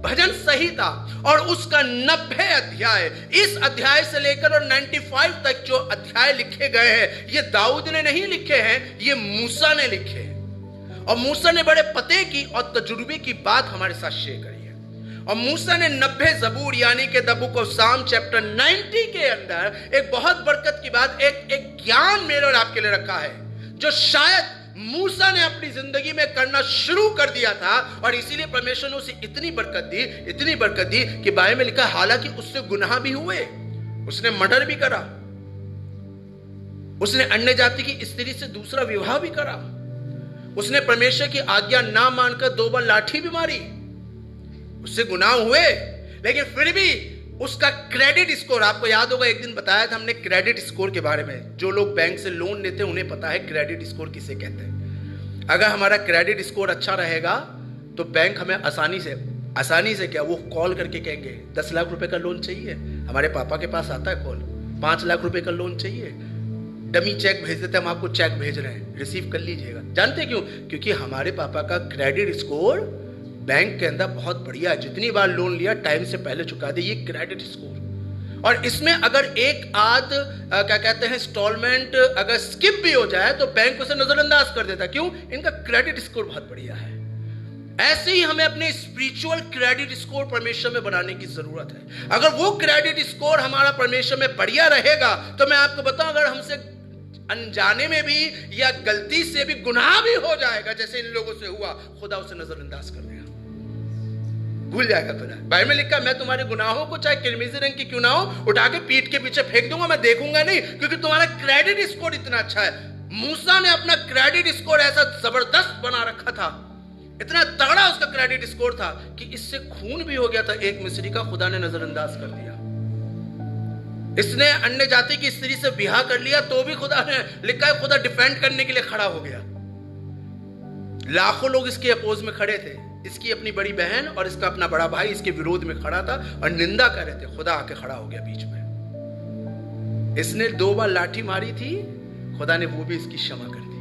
भजन संहिता, और उसका 90 अध्याय। इस अध्याय से लेकर और 95 तक जो अध्याय लिखे गए हैं, ये दाऊद ने नहीं लिखे हैं, ये मूसा ने लिखे हैं। और मूसा ने बड़े पते की और तजुर्बे की बात हमारे साथ शेयर करी है। और मूसा ने 90 ज़बूर यानी कि द बुक ऑफ साम चैप्टर 90 के अंदर एक बहुत बरकत की बात, एक ज्ञान मेरे और आपके लिए रखा है जो शायद मूसा ने अपनी जिंदगी में करना शुरू कर दिया था। और इसीलिए परमेश्वर ने उसे इतनी बरकत दी कि बाइबल में लिखा, हालांकि उससे गुनाह भी हुए, उसने मर्डर भी करा, उसने अन्य जाति की स्त्री से दूसरा विवाह भी करा, उसने परमेश्वर की आज्ञा ना मानकर 2 बार लाठी भी मारी, उससे गुनाह हुए, लेकिन फिर भी उसका क्रेडिट स्कोर, आपको याद होगा एक दिन बताया था हमने क्रेडिट स्कोर के बारे में। जो लोग बैंक से लोन लेते हैं उन्हें पता है क्रेडिट स्कोर किसे कहते हैं। अगर हमारा क्रेडिट स्कोर अच्छा रहेगा तो बैंक हमें आसानी से क्या, वो कॉल करके कहेंगे 10 लाख रुपए का लोन चाहिए। हमारे पापा के पास आता है कॉल, 5 लाख रुपए का लोन चाहिए, डमी चेक भेज देते, हम आपको चेक भेज रहे हैं, रिसीव कर लीजिएगा। जानते क्यों? क्योंकि हमारे पापा का क्रेडिट स्कोर बैंक के अंदर बहुत बढ़िया है। जितनी बार लोन लिया टाइम से पहले चुका दे, ये क्रेडिट स्कोर। और इसमें अगर एक आध क्या कहते हैं इंस्टॉलमेंट अगर स्किप भी हो जाए तो बैंक उसे नजरअंदाज कर देता। क्यों? इनका क्रेडिट स्कोर बहुत बढ़िया है। ऐसे ही हमें अपने स्पिरिचुअल क्रेडिट स्कोर परमेश्वर में बनाने की जरूरत है। अगर वो क्रेडिट स्कोर हमारा परमेश्वर में बढ़िया रहेगा तो मैं आपको बताऊं, अगर हमसे अनजाने में भी या गलती से भी गुनाह भी हो जाएगा जैसे इन लोगों से हुआ, खुदा उसे नजरअंदाज कर देगा, भूल जाएगा खुदा। बाइबल में लिखा, मैं तुम्हारे गुनाहों को चाहे किरमिजी रंग की क्यों ना हो उठा के पीठ के पीछे फेंक दूंगा, मैं देखूंगा नहीं, क्योंकि तुम्हारा क्रेडिट स्कोर इतना अच्छा है। मूसा ने अपना क्रेडिट स्कोर ऐसा जबरदस्त बना रखा था, इतना तगड़ा उसका क्रेडिट स्कोर था कि इससे खून भी हो गया था एक मिस्री का, खुदा ने नजरअंदाज कर दिया। इसने अन्य जाति की स्त्री से ब्याह कर लिया तो भी खुदा ने लिखा है, खुदा डिफेंड करने के लिए खड़ा हो गया। लाखों लोग इसके अपोज में खड़े थे। इसकी अपनी बड़ी बहन और इसका अपना बड़ा भाई इसके विरोध में खड़ा था और निंदा कर रहे थे। खुदा आके खड़ा हो गया बीच में। इसने 2 बार लाठी मारी थी, खुदा ने वो भी इसकी क्षमा कर दी।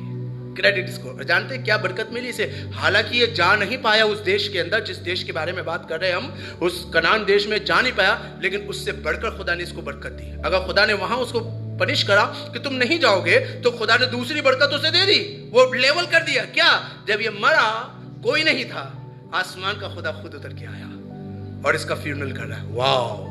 क्रेडिट इसको। और जानते क्या बरकत मिली इसे? हालांकि ये जा नहीं पाया उस देश के अंदर, जिस देश के बारे में बात कर रहे हैं हम, उस कनान देश में जा नहीं पाया, लेकिन उससे बढ़कर खुदा ने इसको बरकत दी। अगर खुदा ने वहां उसको पनिश करा कि तुम नहीं जाओगे, तो खुदा ने दूसरी बरकत उसे दे दी, वो लेवल कर दिया। क्या? जब ये मरा कोई नहीं था, आसमान का खुदा खुद उतर के आया और इसका फ्यूनरल कर रहा है। वाह,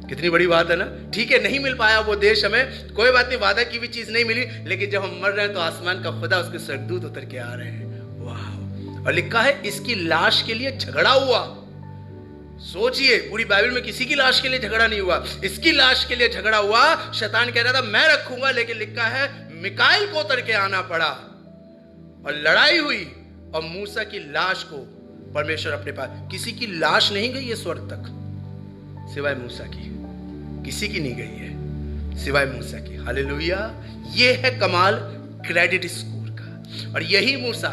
कितनी बड़ी बात है ना। ठीक है, नहीं मिल पाया वो देश हमें, कोई बात नहीं, वादा की भी चीज नहीं मिली, लेकिन जब हम मर रहे हैं तो आसमान का खुदा, उसके स्वर्गदूत उतर के आ रहे हैं। वाह। और लिखा है इसकी लाश के लिए झगड़ा हुआ। सोचिए, पूरी बाइबल में किसी की लाश के लिए झगड़ा नहीं हुआ, इसकी लाश के लिए झगड़ा हुआ। शैतान कह रहा था मैं रखूंगा, लेकिन लिखा है मिकाइल को उतर के आना पड़ा और लड़ाई हुई और मूसा की लाश को परमेश्वर अपने पास। किसी की लाश नहीं गई है स्वर्ग तक सिवाय मूसा की, किसी की नहीं गई है सिवाय मूसा की। हालेलुया। ये है कमाल क्रेडिट स्कोर का। और यही मूसा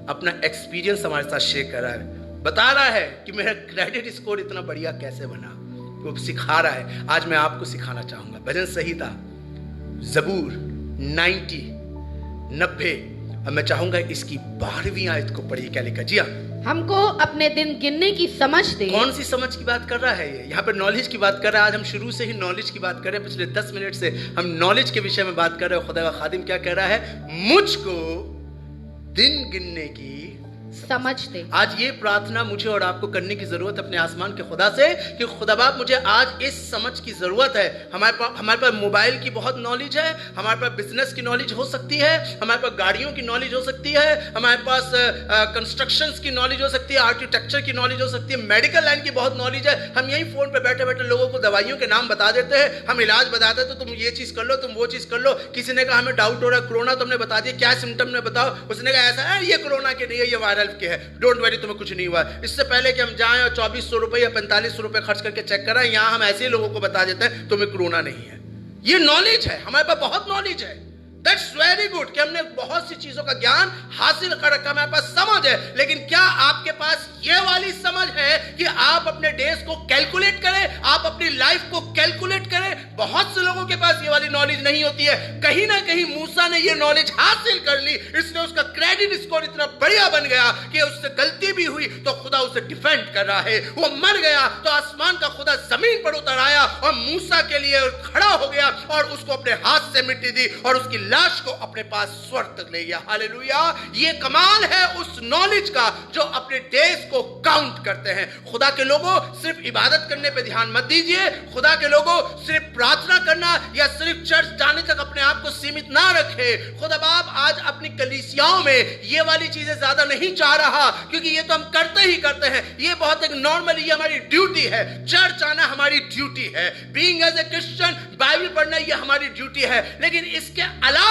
अपना एक्सपीरियंस हमारे साथ शेयर कर रहा है, बता रहा है कि मेरा क्रेडिट स्कोर इतना बढ़िया कैसे बना। वो सिखा रहा है। आज मैं आपको सिखाना चाहूंगा। भजन संहिता जबूर 90 अब मैं चाहूंगा इसकी 12वीं आयत को पढ़िए। क्या लिखा? जी हाँ, हमको अपने दिन गिनने की समझ दे। कौन सी समझ की बात कर रहा है ये? यहाँ पर नॉलेज की बात कर रहा है। आज हम शुरू से ही नॉलेज की बात कर रहे हैं। पिछले 10 मिनट से हम नॉलेज के विषय में बात कर रहे हैं। खुदा का खादिम क्या कह रहा है? मुझको दिन गिनने की समझ दे। आज ये प्रार्थना मुझे और आपको करने की जरूरत अपने आसमान के खुदा से कि खुदा बाप मुझे आज इस समझ की जरूरत है। हमारे पास मोबाइल की बहुत नॉलेज है, हमारे पास बिजनेस की नॉलेज हो सकती है, हमारे पास गाड़ियों की नॉलेज हो सकती है, हमारे पास कंस्ट्रक्शंस की नॉलेज हो सकती है, आर्किटेक्चर की नॉलेज हो सकती है, मेडिकल लाइन की बहुत नॉलेज है। हम यही फोन पे बैठे बैठे लोगों को दवाइयों के नाम बता देते हैं, हम इलाज बताते हैं, तो तुम ये चीज कर लो, तुम वो चीज कर लो। किसी ने कहा हमें डाउट हो रहा है कोरोना, तो हमने बता दिया क्या सिम्टम ने बताओ, उसने कहा ऐसा है, ये कोरोना के नहीं है, ये वायरल के है, डोंट वरी, तुम्हें कुछ नहीं हुआ। इससे पहले कि हम जाएं और 2400 रुपए या 4500 रुपए खर्च करके चेक कराएं, यहां हम ऐसे ही लोगों को बता देते हैं तुम्हें कोरोना नहीं है। ये नॉलेज है, हमारे पास बहुत नॉलेज है। दैट्स वेरी गुड कि हमने बहुत सी चीजों का ज्ञान हासिल कर रखा, हमारे पास समझ है। लेकिन क्या आपके पास ये वाली समझ है कि आप अपने डेज को कैलकुलेट करें, आप अपनी लाइफ को कैलकुलेट करें? बहुत से लोगों के पास ये वाली नॉलेज नहीं होती है। कहीं ना कहीं मूसा ने ये नॉलेज हासिल कर ली, इसलिए उसका क्रेडिट स्कोर इतना बढ़िया बन गया कि उससे गलती भी हुई तो खुदा उसे डिफेंड कर रहा है। वो मर गया तो आसमान का खुदा जमीन पर उतर आया और मूसा के लिए खड़ा हो गया और उसको अपने हाथ से मिट्टी दी और उसकी लाश को अपने पास स्वर्ग तक ले गया। हालेलुया। ये कमाल है उस नॉलेज का जो अपने डेज को काउंट करते हैं। खुदा के लोगों, सिर्फ इबादत करने पे ध्यान मत दीजिए। खुदा के लोगों, सिर्फ प्रार्थना करना या सिर्फ चर्च जाने तक अपने आप को सीमित ना रखे। खुदा बाप आज अपनी कलीसियाओं में ये वाली चीजें ज्यादा नहीं चाह रहा, क्योंकि ये तो हम करते ही करते हैं। ये बहुत एक नॉर्मल, ये हमारी ड्यूटी है। चर्च आना हमारी ड्यूटी है। Being as a Christian, Bible पढ़ना ये हमारी ड्यूटी है। लेकिन इसके अलावा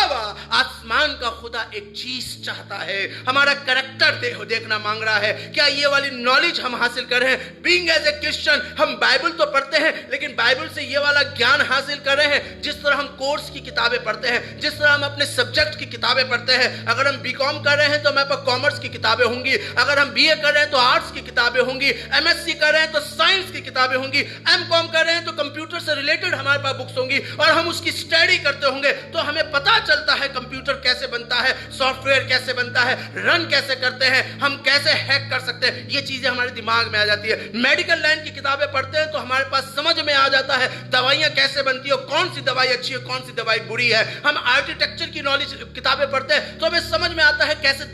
आसमान का खुदा एक चीज चाहता है, हमारा कैरेक्टर देखना मांग रहा है। क्या ये वाली नॉलेज हम हासिल कर रहे हैं? बीइंग एज ए क्रिश्चियन हम बाइबल तो पढ़ते हैं, लेकिन बाइबल से ये वाला ज्ञान हासिल कर रहे हैं। जिस तरह हम कोर्स की किताबें पढ़ते हैं, जिस तरह हम अपने सब्जेक्ट की किताबें पढ़ते हैं, अगर हम बीकॉम कर रहे हैं तो हमारे पास कॉमर्स की किताबें होंगी, अगर हम बीए कर रहे हैं तो आर्ट्स की किताबें होंगी, एमएससी कर रहे हैं तो साइंस की किताबें होंगी, एमकॉम कर रहे हैं तो कंप्यूटर से रिलेटेड हमारे पास बुक्स होंगी और हम उसकी स्टडी करते होंगे। तो हमें पता चलता है कंप्यूटर कैसे बनता है, सॉफ्टवेयर कैसे बनता है, रन कैसे करते हैं, हम कैसे हैक कर सकते हैं। ये चीजें हमारे दिमाग में आ जाती है। मेडिकल लाइन की किताबें पढ़ते हैं तो हमारे पास समझ में आ जाता है दवाइयां कैसे बनती है, कौन सी दवाई अच्छी है, कौन सी दवाई बुरी है। हम आर्किटेक्चर की नॉलेज किताबें पढ़ते हैं तो हमें समझ में आता है कैसे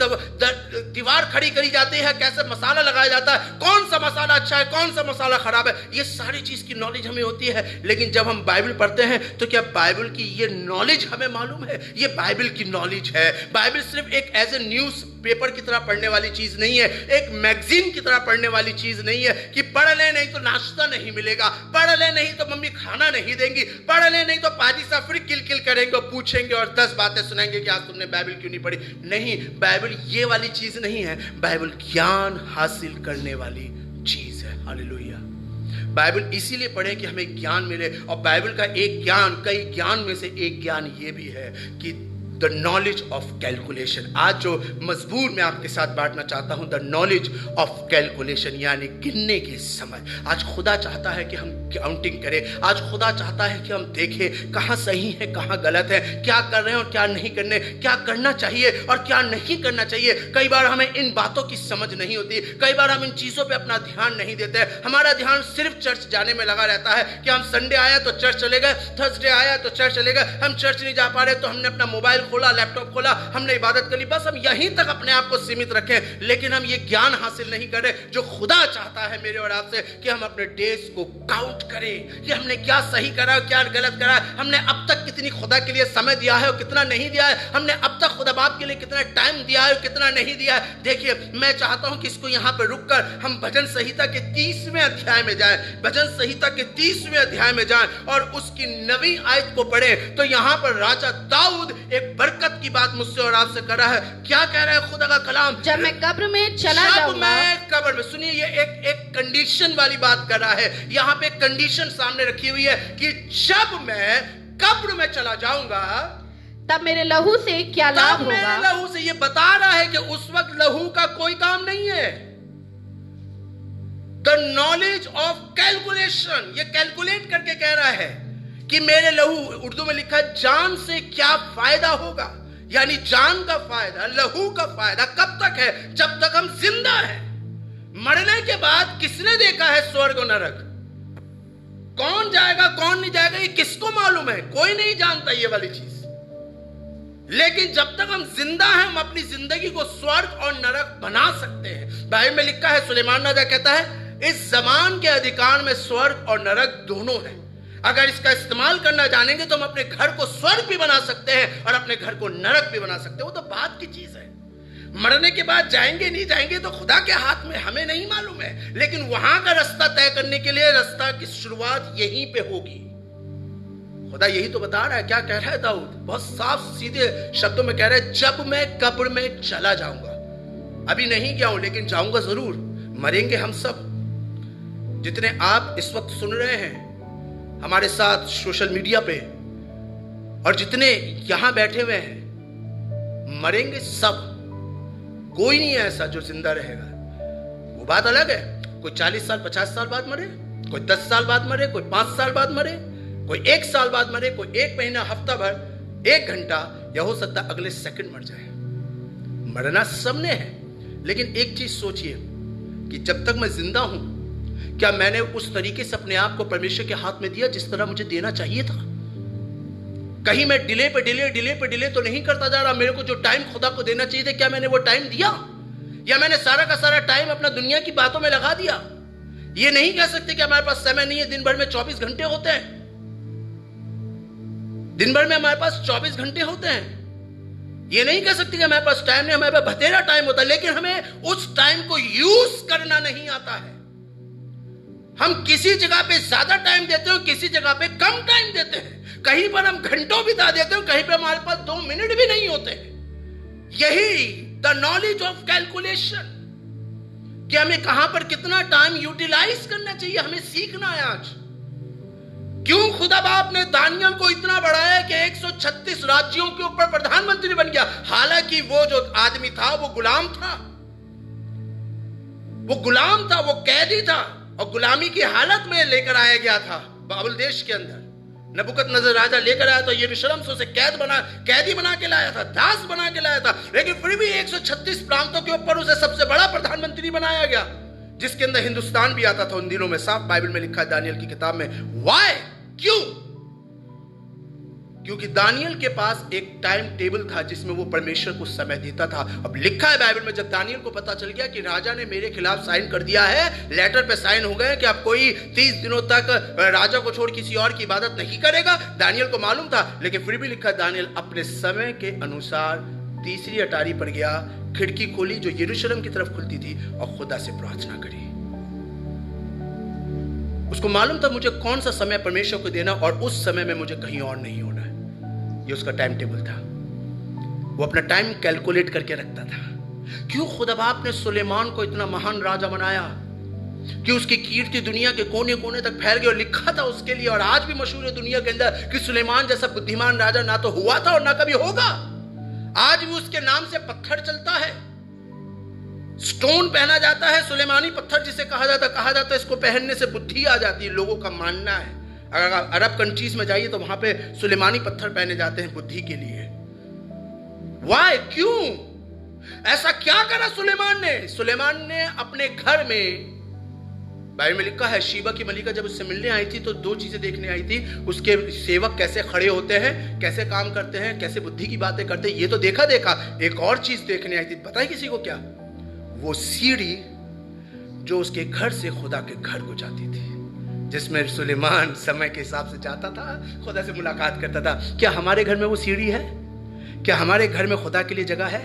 दीवार खड़ी करी जाती है, कैसे मसाला लगाया जाता है, कौन सा मसाला अच्छा है, कौन सा मसाला खराब है। ये सारी चीज की नॉलेज हमें होती है। लेकिन जब हम बाइबल पढ़ते हैं तो क्या बाइबल की ये नॉलेज हमें मालूम है? ये बाइबल की नॉलेज है। बाइबल सिर्फ एक एज ए न्यूज पेपर की तरह पढ़ने वाली चीज नहीं है, एक मैगजीन की तरह पढ़ने वाली चीज नहीं है कि पढ़ ले नहीं तो नाश्ता नहीं मिलेगा, पढ़ ले नहीं तो मम्मी खाना नहीं देंगी, पढ़ ले नहीं तो पाजी साहब फिर किल करेंगे और पूछेंगे और 10 बातें सुनाएंगे कि आज तुमने बाइबल क्यों नहीं पढ़ी। नहीं, बाइबल ये वाली चीज नहीं है। बाइबल ज्ञान हासिल करने वाली चीज है। हालेलुया। बाइबल इसीलिए पढ़ें कि हमें ज्ञान मिले, और बाइबल का एक ज्ञान, कई ज्ञान में से एक ज्ञान ये भी है कि द नॉलेज ऑफ कैलकुलेशन। आज जो मजबूर मैं आपके साथ बांटना चाहता हूं, द नॉलेज ऑफ कैलकुलेशन, यानी गिनने की समझ। आज खुदा चाहता है कि हम काउंटिंग करें, आज खुदा चाहता है कि हम देखें कहां सही है कहां गलत है, क्या कर रहे हैं और क्या नहीं करने, क्या करना चाहिए और क्या नहीं करना चाहिए। कई बार हमें इन बातों की समझ नहीं होती, कई बार हम इन चीजों पे अपना ध्यान नहीं देते। हमारा ध्यान सिर्फ चर्च जाने में लगा रहता है कि हम संडे आया तो चर्च चले गए, थर्सडे आया तो चर्च चले गए, हम चर्च नहीं जा पा रहे तो हमने अपना मोबाइल खोला, लैपटॉप खोला, हमने इबादत कर ली, बस हम यहीं तक अपने आप को सीमित रखें। लेकिन हम ये ज्ञान हासिल नहीं कर रहे जो खुदा चाहता है मेरे और आपसे, कि हम अपने डेज को काउंट करें कि हमने क्या सही करा क्या गलत करा, हमने अब तक कितनी खुदा के लिए समय दिया है और कितना नहीं दिया है, हमने अब तक खुदा बाप के लिए कितना टाइम दिया है और कितना नहीं दिया है। देखिए, मैं चाहता हूं कि इसको यहां पर रुककर हम भजन संहिता के 30वें अध्याय में जाएं, भजन संहिता के 30वें अध्याय में जाएं और उसकी 9वीं आयत को पढ़ें। तो यहां पर राजा दाऊद एक बरकत की बात मुझसे और आपसे कर रहा है। क्या कह रहा है खुदा का कलाम? जब मैं कब्र में चला जब जाऊंगा, मैं कब्र में, सुनिए, ये एक कंडीशन वाली बात कर रहा है। यहां पे कंडीशन सामने रखी हुई है कि जब मैं कब्र में चला जाऊंगा तब मेरे लहू से क्या लाभ तब होगा। मेरे लहू से, ये बता रहा है कि उस वक्त लहू का कोई काम नहीं है। द नॉलेज ऑफ कैलकुलेशन, ये कैलकुलेट करके कह रहा है कि मेरे लहू, उर्दू में लिखा है जान से क्या फायदा होगा, यानी जान का फायदा, लहू का फायदा कब तक है? जब तक हम जिंदा हैं। मरने के बाद किसने देखा है स्वर्ग और नरक? कौन जाएगा कौन नहीं जाएगा ये किसको मालूम है? कोई नहीं जानता ये वाली चीज। लेकिन जब तक हम जिंदा हैं, हम अपनी जिंदगी को स्वर्ग और नरक बना सकते हैं। बाइबल में लिखा है, सुलेमान राजा कहता है, इस जमान के अधिकार में स्वर्ग और नरक दोनों हैं। अगर इसका इस्तेमाल करना जानेंगे तो हम अपने घर को स्वर्ग भी बना सकते हैं और अपने घर को नरक भी बना सकते हैं। वो तो बात की चीज है। मरने के बाद जाएंगे नहीं जाएंगे तो खुदा के हाथ में, हमें नहीं मालूम है। लेकिन वहां का रास्ता तय करने के लिए रास्ता की शुरुआत यहीं पे होगी। खुदा यही तो बता रहा है। क्या कह रहा है दाऊद? बहुत साफ सीधे शब्दों में कह रहा है, जब मैं कब्र में चला जाऊंगा, अभी नहीं गया हूं लेकिन जाऊंगा जरूर। मरेंगे हम सब, जितने आप इस वक्त सुन रहे हैं हमारे साथ सोशल मीडिया पे, और जितने यहां बैठे हुए हैं, मरेंगे सब। कोई नहीं है ऐसा जो जिंदा रहेगा। वो बात अलग है, कोई 40 साल 50 साल बाद मरे, कोई 10 साल बाद मरे, कोई 5 साल बाद मरे, कोई 1 साल बाद मरे, कोई 1 महीना, हफ्ता भर, 1 घंटा, या हो सकता अगले सेकंड मर जाए। मरना सबने है। लेकिन एक चीज सोचिए कि जब तक मैं जिंदा हूं, क्या मैंने उस तरीके से अपने आप को परमेश्वर के हाथ में दिया जिस तरह मुझे देना चाहिए था? कहीं मैं डिले पे डिले तो नहीं करता जा रहा? मेरे को जो टाइम खुदा को देना चाहिए था, क्या मैंने वो टाइम दिया? या मैंने सारा का सारा टाइम अपना दुनिया की बातों में लगा दिया? ये नहीं कह सकते कि हमारे पास समय नहीं है। दिन भर में 24 घंटे होते हैं। दिन भर में हमारे पास 24 घंटे होते हैं। ये नहीं कह सकते कि हमारे पास टाइम नहीं, हमारे पास बतेरा टाइम होता है। लेकिन हमें उस टाइम को यूज करना नहीं आता है। हम किसी जगह पे ज्यादा टाइम देते हैं, किसी जगह पे कम टाइम देते हैं। कहीं पर हम घंटों बिता देते हैं, कहीं पर हमारे पास 2 मिनट भी नहीं होते। यही द नॉलेज ऑफ कैलकुलेशन, कि हमें कहां पर कितना टाइम यूटिलाइज करना चाहिए, हमें सीखना है आज। क्यों खुदा बाप ने दानियल को इतना बढ़ाया कि 136 राज्यों के ऊपर प्रधानमंत्री बन गया? हालांकि वो जो आदमी था वो गुलाम था, वो कैदी था, और गुलामी की हालत में लेकर आया गया था बाबुल देश के अंदर। नबूकदनेस्सर राजा लेकर आया तो यरूशलेम से उसे कैदी बना के लाया था, दास बना के लाया था। लेकिन फिर भी 136 प्रांतों के ऊपर उसे सबसे बड़ा प्रधानमंत्री बनाया गया, जिसके अंदर हिंदुस्तान भी आता था उन दिनों में। साफ बाइबल में लिखा है दानियल की किताब में। व्हाई? क्यों? क्योंकि दानियल के पास एक टाइम टेबल था जिसमें वो परमेश्वर को समय देता था। अब लिखा है बाइबल में, जब दानियल को पता चल गया कि राजा ने मेरे खिलाफ साइन कर दिया है, लेटर पे साइन हो गए कि अब कोई 30 दिनों तक राजा को छोड़ किसी और की इबादत नहीं करेगा, दानियल को मालूम था। लेकिन फिर भी लिखा, दानियल अपने समय के अनुसार तीसरी अटारी पर गया, खिड़की खोली जो यरूशलेम की तरफ खुलती थी, और खुदा से प्रार्थना करी। उसको मालूम था मुझे कौन सा समय परमेश्वर को देना, और उस समय में मुझे कहीं और नहीं होना है। ये उसका टाइम टेबल था। वो अपना टाइम कैलकुलेट करके रखता था। क्यों खुदा बाप ने सुलेमान को इतना महान राजा बनाया? कि उसकी कीर्ति दुनिया के कोने कोने तक फैल गई और लिखा था उसके लिए, और आज भी मशहूर है दुनिया के अंदर कि सुलेमान जैसा बुद्धिमान राजा ना तो हुआ था और ना कभी होगा। आज भी उसके नाम से पत्थर चलता है, स्टोन पहना जाता है, सुलेमानी पत्थर जिसे कहा जाता है इसको पहनने से बुद्धि आ जाती है, लोगों का मानना है। अगर आप अरब कंट्रीज में जाइए तो वहां पे सुलेमानी पत्थर पहने जाते हैं बुद्धि के लिए। वाई, क्यों? ऐसा क्या करा सुलेमान ने? सुलेमान ने अपने घर में, बाइबल में लिखा है, शीबा की मलिका जब उससे मिलने आई थी तो दो चीजें देखने आई थी। उसके सेवक कैसे खड़े होते हैं, कैसे काम करते हैं, कैसे बुद्धि की बातें करते हैं, ये तो देखा। एक और चीज देखने आई थी, पता है किसी को क्या? वो सीढ़ी जो उसके घर से खुदा के घर को जाती थी, जिसमें सुलेमान समय के हिसाब से जाता था, खुदा से मुलाकात करता था। क्या हमारे घर में वो सीढ़ी है? क्या हमारे घर में खुदा के लिए जगह है?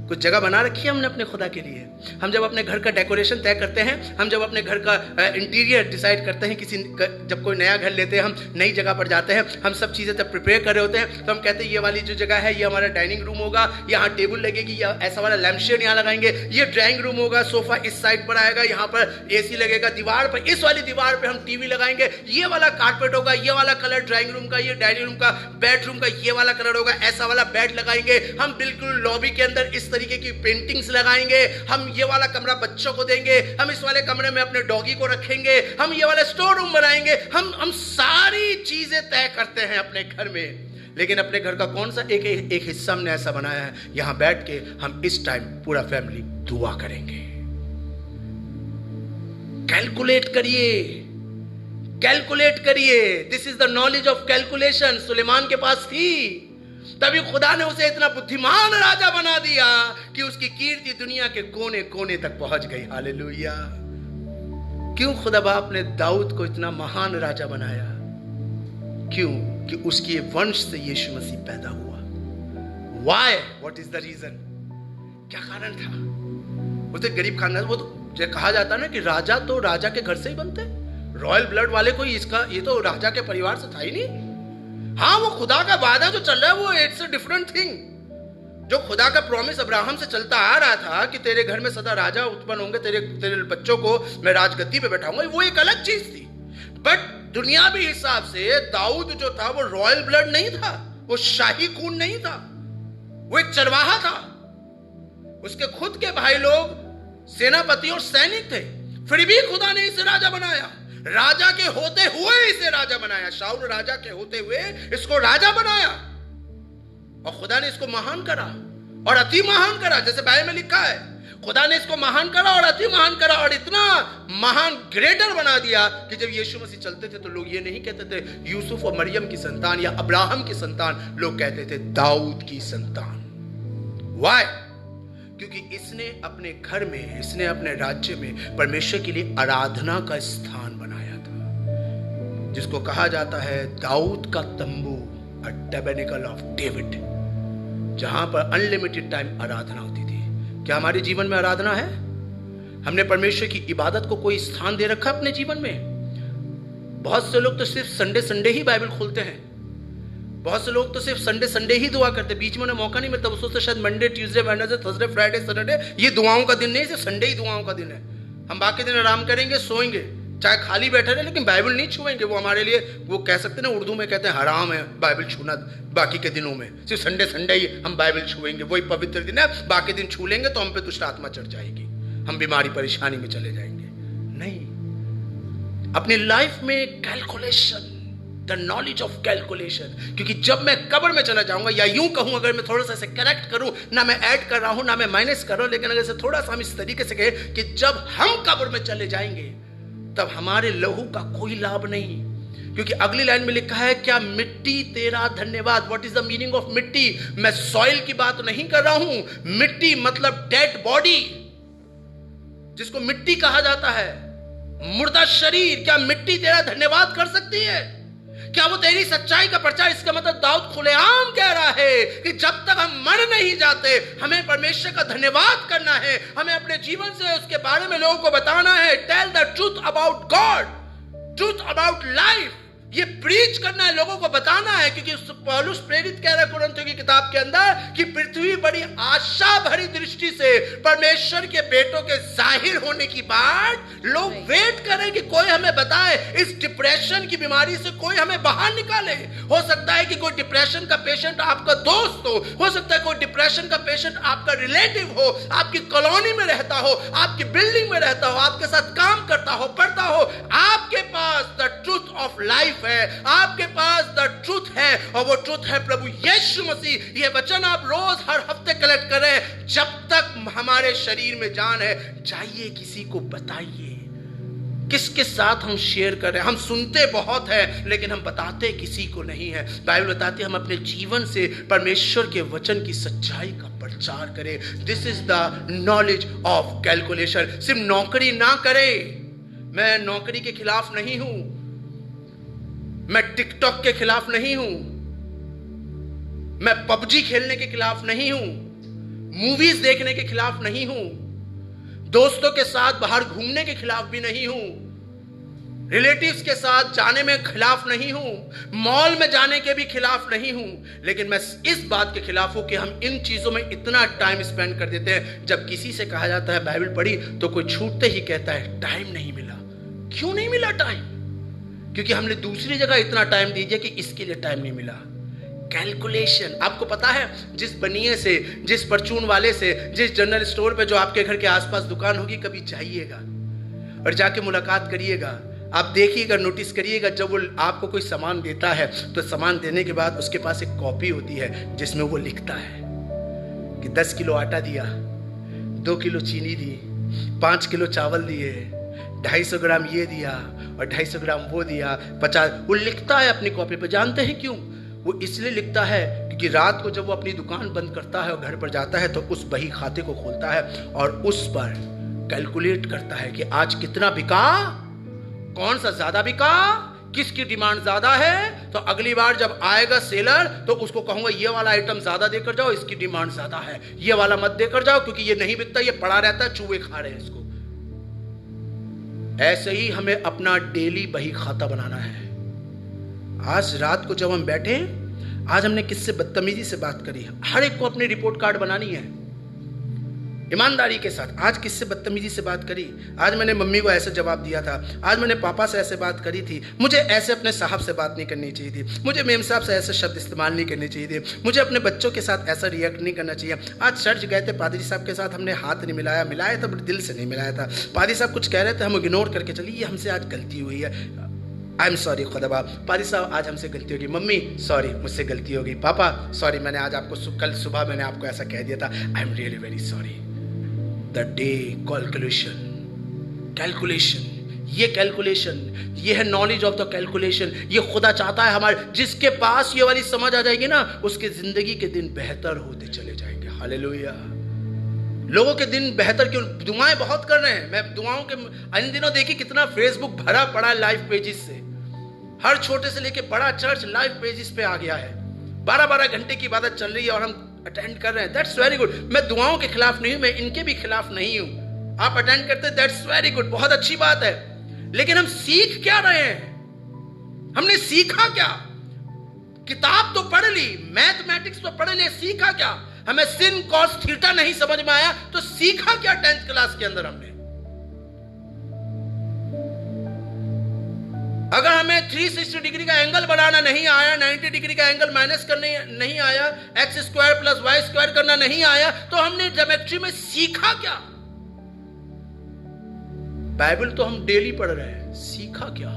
कुछ जगह बना रखी है हमने अपने खुदा के लिए। हम जब अपने घर का डेकोरेशन तय करते हैं, हम जब अपने घर का इंटीरियर डिसाइड करते हैं, जब कोई नया घर लेते हैं, हम नई जगह पर जाते हैं, हम सब चीज़ें जब प्रिपेयर कर रहे होते हैं तो हम कहते हैं ये वाली जो जगह है ये हमारा डाइनिंग रूम होगा, यहाँ टेबल लगेगी, या ऐसा वाला लैम्प शेड यहाँ लगाएंगे, ये ड्राइंग रूम होगा, सोफा इस साइड पर आएगा, यहाँ पर AC लगेगा, दीवार पर इस वाली दीवार पर हम TV लगाएंगे, ये वाला कारपेट होगा, ये वाला कलर ड्राइंग रूम का, ये डाइनिंग रूम का, बेडरूम का ये वाला कलर होगा, ऐसा वाला बेड लगाएंगे, हम बिल्कुल लॉबी के अंदर इस तरीके की पेंटिंग्स लगाएंगे, हम ये वाला कमरा बच्चों को देंगे, हम इस वाले कमरे में अपने डॉगी को रखेंगे, हम ये वाला स्टोर रूम बनाएंगे। हम सारी चीजें तय करते हैं अपने घर में, लेकिन अपने घर का कौन सा एक हिस्सा हमने ऐसा बनाया है, यहां बैठ के हम इस टाइम पूरा फैमिली दुआ करेंगे। कैलकुलेट करिए। This is the knowledge of calculation. सुलेमान के पास थी, तभी खुदा ने उसे इतना बुद्धिमान राजा बना दिया कि उसकी कीर्ति दुनिया के कोने कोने तक पहुंच गई। हालेलुया। क्यों खुदा बाप ने दाऊद को इतना महान राजा बनाया? क्यों? कि उसके वंश से यीशु मसीह पैदा हुआ। Why? What is the reason? क्या कारण था? वो तो गरीब खानदान, वो तो कहा जाता ना कि राजा तो राजा के घर से ही बनते, रॉयल ब्लड वाले कोई ये तो राजा के परिवार से था ही नहीं। हाँ, वो खुदा का वादा जो चल रहा है वो इट्स अ डिफरेंट थिंग। जो खुदा का प्रॉमिस अब्राहम से चलता आ रहा था कि तेरे घर में सदा राजा उत्पन्न होंगे, तेरे बच्चों को मैं राजगद्दी पे बैठाऊंगा, वो एक अलग चीज थी। बट दुनियावी हिसाब से दाऊद जो था वो रॉयल ब्लड नहीं था, वो शाही खून नहीं था, वो एक चरवाहा था। उसके खुद के भाई लोग सेनापति और सैनिक थे, फिर भी खुदा ने इसे राजा बनाया। राजा के होते हुए इसे राजा बनाया। शाऊल राजा के होते हुए इसको राजा बनाया, और खुदा ने इसको महान करा और अति महान करा। जैसे बाइबल में लिखा है, खुदा ने इसको महान करा और अति महान करा, और इतना महान ग्रेटर बना दिया कि जब यीशु मसीह चलते थे तो लोग ये नहीं कहते थे यूसुफ और मरियम की संतान या अब्राहम की संतान, लोग कहते थे दाऊद की संतान। वाई? क्योंकि इसने अपने घर में, इसने अपने राज्य में परमेश्वर के लिए आराधना का स्थान बनाया था, जिसको कहा जाता है दाऊद का तंबू, अ टैबरनेकल ऑफ डेविड, जहां पर अनलिमिटेड टाइम आराधना होती थी। क्या हमारे जीवन में आराधना है? हमने परमेश्वर की इबादत को कोई स्थान दे रखा अपने जीवन में? बहुत से लोग तो सिर्फ संडे ही बाइबल खोलते हैं, बहुत से लोग तो सिर्फ संडे ही दुआ करते, बीच में उन्हें मौका नहीं मिलता। उससे शायद Monday, Tuesday, Wednesday, Thursday, Friday, Saturday ये दुआओं का दिन नहीं, सिर्फ संडे ही दुआओं का दिन है। हम बाकी दिन आराम करेंगे, सोएंगे, चाहे खाली बैठे रहे, लेकिन बाइबल नहीं छुएंगे। वो हमारे लिए, वो कह सकते ना, उर्दू में कहते हैं हराम है बाइबल छूना बाकी के दिनों में। सिर्फ संडे ही हम बाइबल छुएंगे, वही पवित्र दिन है, बाकी दिन छू लेंगे तो हम पे दुष्ट आत्मा चढ़ जाएगी, हम बीमारी परेशानी में चले जाएंगे। नहीं, अपनी लाइफ में calculation, the knowledge of calculation. क्योंकि जब मैं कब्र में चला जाऊंगा, या यूं कहूं, अगर मैं थोड़ा सा इसे करेक्ट करूं, ना मैं ऐड कर रहा हूं ना मैं माइनस कर रहा हूं, लेकिन अगर इसे थोड़ा सा हम इस तरीके से कहें कि जब हम कब्र में चले जाएंगे तब हमारे लहू का कोई लाभ नहीं। क्योंकि अगली लाइन में लिखा है, क्या मिट्टी तेरा धन्यवाद। What is the meaning of मिट्टी? मैं सॉइल की बात नहीं कर रहा हूं। मिट्टी मतलब डेड बॉडी, जिसको मिट्टी कहा जाता है, मुर्दा शरीर। क्या मिट्टी तेरा धन्यवाद कर सकती है? क्या वो तेरी सच्चाई का प्रचार? इसका मतलब दाऊद खुलेआम कह रहा है कि जब तक हम मर नहीं जाते, हमें परमेश्वर का धन्यवाद करना है, हमें अपने जीवन से उसके बारे में लोगों को बताना है। Tell the truth about God, truth about life, ये प्रीच करना है, लोगों को बताना है, क्योंकि पौलुस प्रेरित कह रहा है कुरिन्थियों की किताब के अंदर कि पृथ्वी बड़ी आशा भरी दृष्टि से परमेश्वर के बेटों के जाहिर होने की बात लोग वेट करें कि कोई हमें बताए, इस डिप्रेशन की बीमारी से कोई हमें बाहर निकाले। हो सकता है कि कोई डिप्रेशन का पेशेंट आपका दोस्त हो सकता है कोई डिप्रेशन का पेशेंट आपका रिलेटिव हो, आपकी कॉलोनी में रहता हो, आपकी बिल्डिंग में रहता हो, आपके साथ काम करता हो, पढ़ता हो। आपके पास द ट्रूथ ऑफ लाइफ है, आपके पास द ट्रूथ है, और वो ट्रूथ है प्रभु यीशु मसीह। ये वचन आप रोज हर हफ्ते कलेक्ट करें। जब तक हमारे शरीर में जान है, जाइए किसी को बताइए। किसके साथ हम शेयर कर रहे हैं? हम सुनते बहुत है लेकिन हम बताते किसी को नहीं है। बाइबल बताती है हम अपने जीवन से परमेश्वर के वचन की सच्चाई का प्रचार करें। This is the knowledge of calculation. सिर्फ नौकरी ना करें। मैं नौकरी के खिलाफ नहीं हूं, मैं टिकटॉक के खिलाफ नहीं हूं, मैं पबजी खेलने के खिलाफ नहीं हूं, मूवीज देखने के खिलाफ नहीं हूं, दोस्तों के साथ बाहर घूमने के खिलाफ भी नहीं हूं, रिलेटिव्स के साथ जाने में खिलाफ नहीं हूं, मॉल में जाने के भी खिलाफ नहीं हूं। लेकिन मैं इस बात के खिलाफ हूं कि हम इन चीजों में इतना टाइम स्पेंड कर देते हैं। जब किसी से कहा जाता है बाइबल पढ़ी, तो कोई छूटते ही कहता है टाइम नहीं मिला। क्यों नहीं मिला टाइम? क्योंकि हमने दूसरी जगह इतना टाइम दीजिए कि इसके लिए टाइम नहीं मिला। कैलकुलेशन। आपको पता है, जिस बनिए से, जिस परचून वाले से, जिस जनरल स्टोर पे जो आपके घर के आसपास दुकान होगी, कभी जाइएगा और जाके मुलाकात करिएगा। आप देखिएगा, नोटिस करिएगा, जब वो आपको कोई सामान देता है तो सामान देने के बाद उसके पास एक कॉपी होती है जिसमें वो लिखता है कि 10 किलो आटा दिया, 2 किलो चीनी दी, 5 किलो चावल दिए, 250 ग्राम ये दिया और 250 ग्राम वो दिया, 50। वो लिखता है अपनी कॉपी पर। जानते हैं क्यों? वो इसलिए लिखता है क्योंकि रात को जब वो अपनी दुकान बंद करता है और घर पर जाता है तो उस बही खाते को खोलता है और उस पर कैलकुलेट करता है कि आज कितना बिका, कौन सा ज्यादा बिका, किसकी डिमांड ज्यादा है। तो अगली बार जब आएगा सेलर तो उसको कहूंगा ये वाला आइटम ज्यादा देकर जाओ, इसकी डिमांड ज्यादा है, ये वाला मत देकर जाओ क्योंकि ये नहीं बिकता, ये पड़ा रहता है, चूहे खा रहे हैं इसको। ऐसे ही हमें अपना डेली बही खाता बनाना है। आज रात को जब हम बैठे, आज हमने किससे बदतमीजी से बात करी है? हर एक को अपनी रिपोर्ट कार्ड बनानी है ईमानदारी के साथ। आज किससे बदतमीजी से बात करी? आज मैंने मम्मी को ऐसे जवाब दिया था, आज मैंने पापा से ऐसे बात करी थी, मुझे ऐसे अपने साहब से बात नहीं करनी चाहिए थी, मुझे मेम साहब से ऐसे शब्द इस्तेमाल नहीं करने चाहिए थे, मुझे अपने बच्चों के साथ ऐसा रिएक्ट नहीं करना चाहिए। आज चर्च गए थे, पादरी साहब के साथ हमने हाथ नहीं मिलाया था, दिल से नहीं मिलाया था। पादरी साहब कुछ कह रहे थे, हम इग्नोर करके चलिए, ये हमसे आज गलती हुई है, आई एम सॉरी खुदा। पादरी साहब आज हमसे गलती होगी, मम्मी सॉरी मुझसे गलती होगी, पापा सॉरी मैंने आज आपको कल सुबह मैंने आपको ऐसा कह दिया था, I am really very sorry. The day calculation, ये कैलकुलेशन, ये है नॉलेज ऑफ द कैलकुलेशन। ये खुदा चाहता है हमारे, जिसके पास ये वाली समझ आ जाएगी ना, उसके जिंदगी के दिन बेहतर होते चले जाएंगे। हालेलुया। लोगों के दिन बेहतर क्यों? दुआएं बहुत कर रहे हैं। मैं दुआओं के इन दिनों देखिए कितना फेसबुक भरा पड़ा है लाइव पेजेस से। हर छोटे से लेके बड़ा चर्च लाइव पेजेस पे आ गया है। 12-12 घंटे की इबादत चल रही है और हम अटेंड कर रहे हैं। That's very good. मैं दुआओं के खिलाफ नहीं हूं, मैं इनके भी खिलाफ नहीं हूं। आप अटेंड करते हैं, दैट्स वेरी गुड, बहुत अच्छी बात है। लेकिन हम सीख क्या रहे हैं? हमने सीखा क्या? किताब तो पढ़ ली, मैथमेटिक्स तो पढ़ ली, सीखा क्या? हमें sin cos थीटा नहीं समझ में आया तो सीखा क्या 10th क्लास के अंदर हमने? अगर हमें 360 डिग्री का एंगल बनाना नहीं आया, 90 डिग्री का एंगल माइनस करने नहीं आया, x² + y² करना नहीं आया, तो हमने ज्योमेट्री में सीखा क्या? बाइबल तो हम डेली पढ़ रहे हैं, सीखा क्या?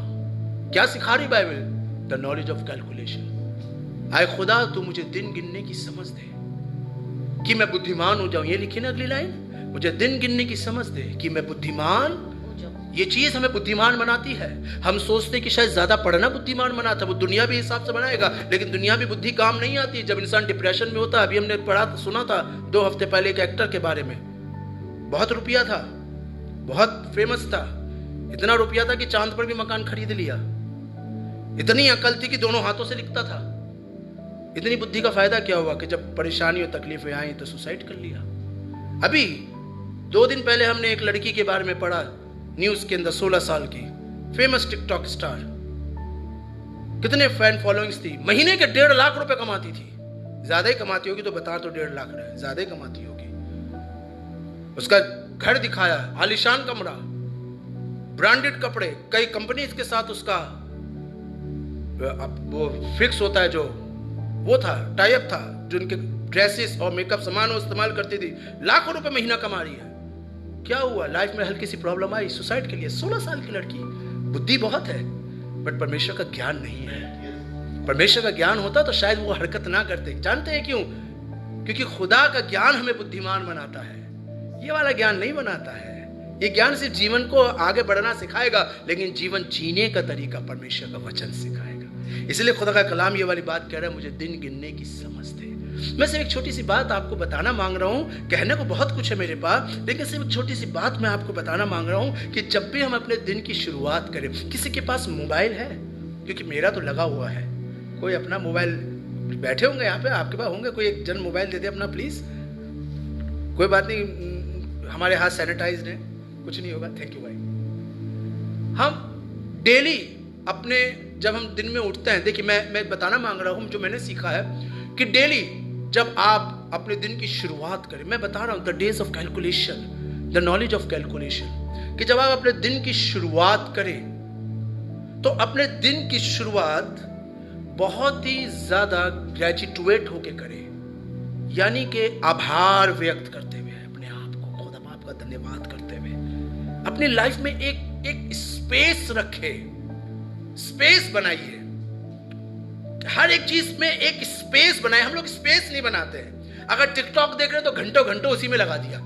क्या सिखा रही Bible? The knowledge of calculation. आए खुदा तू मुझे दिन गिनने की समझ दे कि मैं बुद्धिमान हो जाऊं। ये लिखी ना अगली लाइन, मुझे दिन गिनने की समझ दे कि मैं बुद्धिमान। ये चीज हमें बुद्धिमान बनाती है। हम सोचते कि शायद ज्यादा पढ़ना बुद्धिमान बनाता है, वो दुनिया भी हिसाब से बनाएगा, लेकिन दुनिया भी बुद्धि काम नहीं आती। जब इंसान डिप्रेशन में होता है, अभी हमने सुना था 2 हफ्ते पहले एक एक्टर के बारे में, बहुत रुपया था, बहुत फेमस था, इतना रुपया था कि चांद पर भी मकान खरीद लिया। इतनी अकल थी कि दोनों हाथों से लिखता था। इतनी बुद्धि का फायदा क्या हुआ कि जब परेशानी और तकलीफें आई तो सुसाइड कर लिया। अभी 2 दिन पहले हमने एक लड़की के बारे में पढ़ा न्यूज के अंदर, 16 साल की फेमस टिकटॉक स्टार, कितने फैन फॉलोइंग्स थी, महीने के 1.5 लाख रुपए कमाती थी। ज्यादा ही कमाती होगी तो बता, तो 1.5 लाख रहे, ज्यादा ही कमाती होगी। उसका घर दिखाया, आलीशान कमरा, ब्रांडेड कपड़े, कई कंपनी के साथ उसका वो फिक्स होता है, जो वो था, टाई अप था, जो उनके ड्रेसेस और मेकअप सामान वो इस्तेमाल करती थी। लाखों रुपए महीना कमा रही है। क्या हुआ, लाइफ में हल्की सी प्रॉब्लम आई, सुसाइड के लिए। 16 साल की लड़की, बुद्धि बहुत है बट परमेश्वर का ज्ञान नहीं है। परमेश्वर का ज्ञान होता तो शायद वो हरकत ना करते। जानते हैं क्यों? क्योंकि खुदा का ज्ञान हमें बुद्धिमान बनाता है, ये वाला ज्ञान नहीं बनाता है। ये ज्ञान सिर्फ जीवन को आगे बढ़ना सिखाएगा, लेकिन जीवन जीने का तरीका परमेश्वर का वचन सिखाएगा। इसलिए खुदा का कलाम ये वाली बात कह रहा है, मुझे दिन गिनने की समझ दे। मैं सिर्फ एक छोटी सी बात आपको बताना मांग रहा हूं। कहने को बहुत कुछ है मेरे पास, लेकिन सिर्फ एक छोटी सी बात मैं आपको बताना मांग रहा हूं कि जब भी हम अपने दिन की शुरुआत करें, किसी के पास मोबाइल है? क्योंकि मेरा तो लगा हुआ है। कोई अपना मोबाइल, बैठे होंगे यहाँ पे, आपके पास होंगे, कोई एक जन मोबाइल दे दे अपना प्लीज। कोई बात नहीं, हमारे हाथ सैनिटाइज्ड है, कुछ नहीं होगा। थैंक यू भाई। हम डेली अपने, जब हम दिन में उठते हैं, देखिए मैं बताना मांग रहा हूं जो मैंने सीखा है कि डेली जब आप अपने दिन की शुरुआत करें, मैं बता रहा हूं the days of calculation, the knowledge of calculation, कि जब आप अपने दिन की शुरुआत करें तो अपने दिन की शुरुआत बहुत ही ज्यादा ग्रेजुएट होके करें, यानी कि आभार व्यक्त करते हुए, अपने आप को खुदा बाप का धन्यवाद करते हुए अपनी लाइफ में एक स्पेस रखे, स्पेस बनाइए। हर एक चीज में एक स्पेस बनाए। हम लोग स्पेस नहीं बनाते हैं। अगर टिकटॉक देख रहे हैं तो घंटों घंटों उसी में लगा दिया।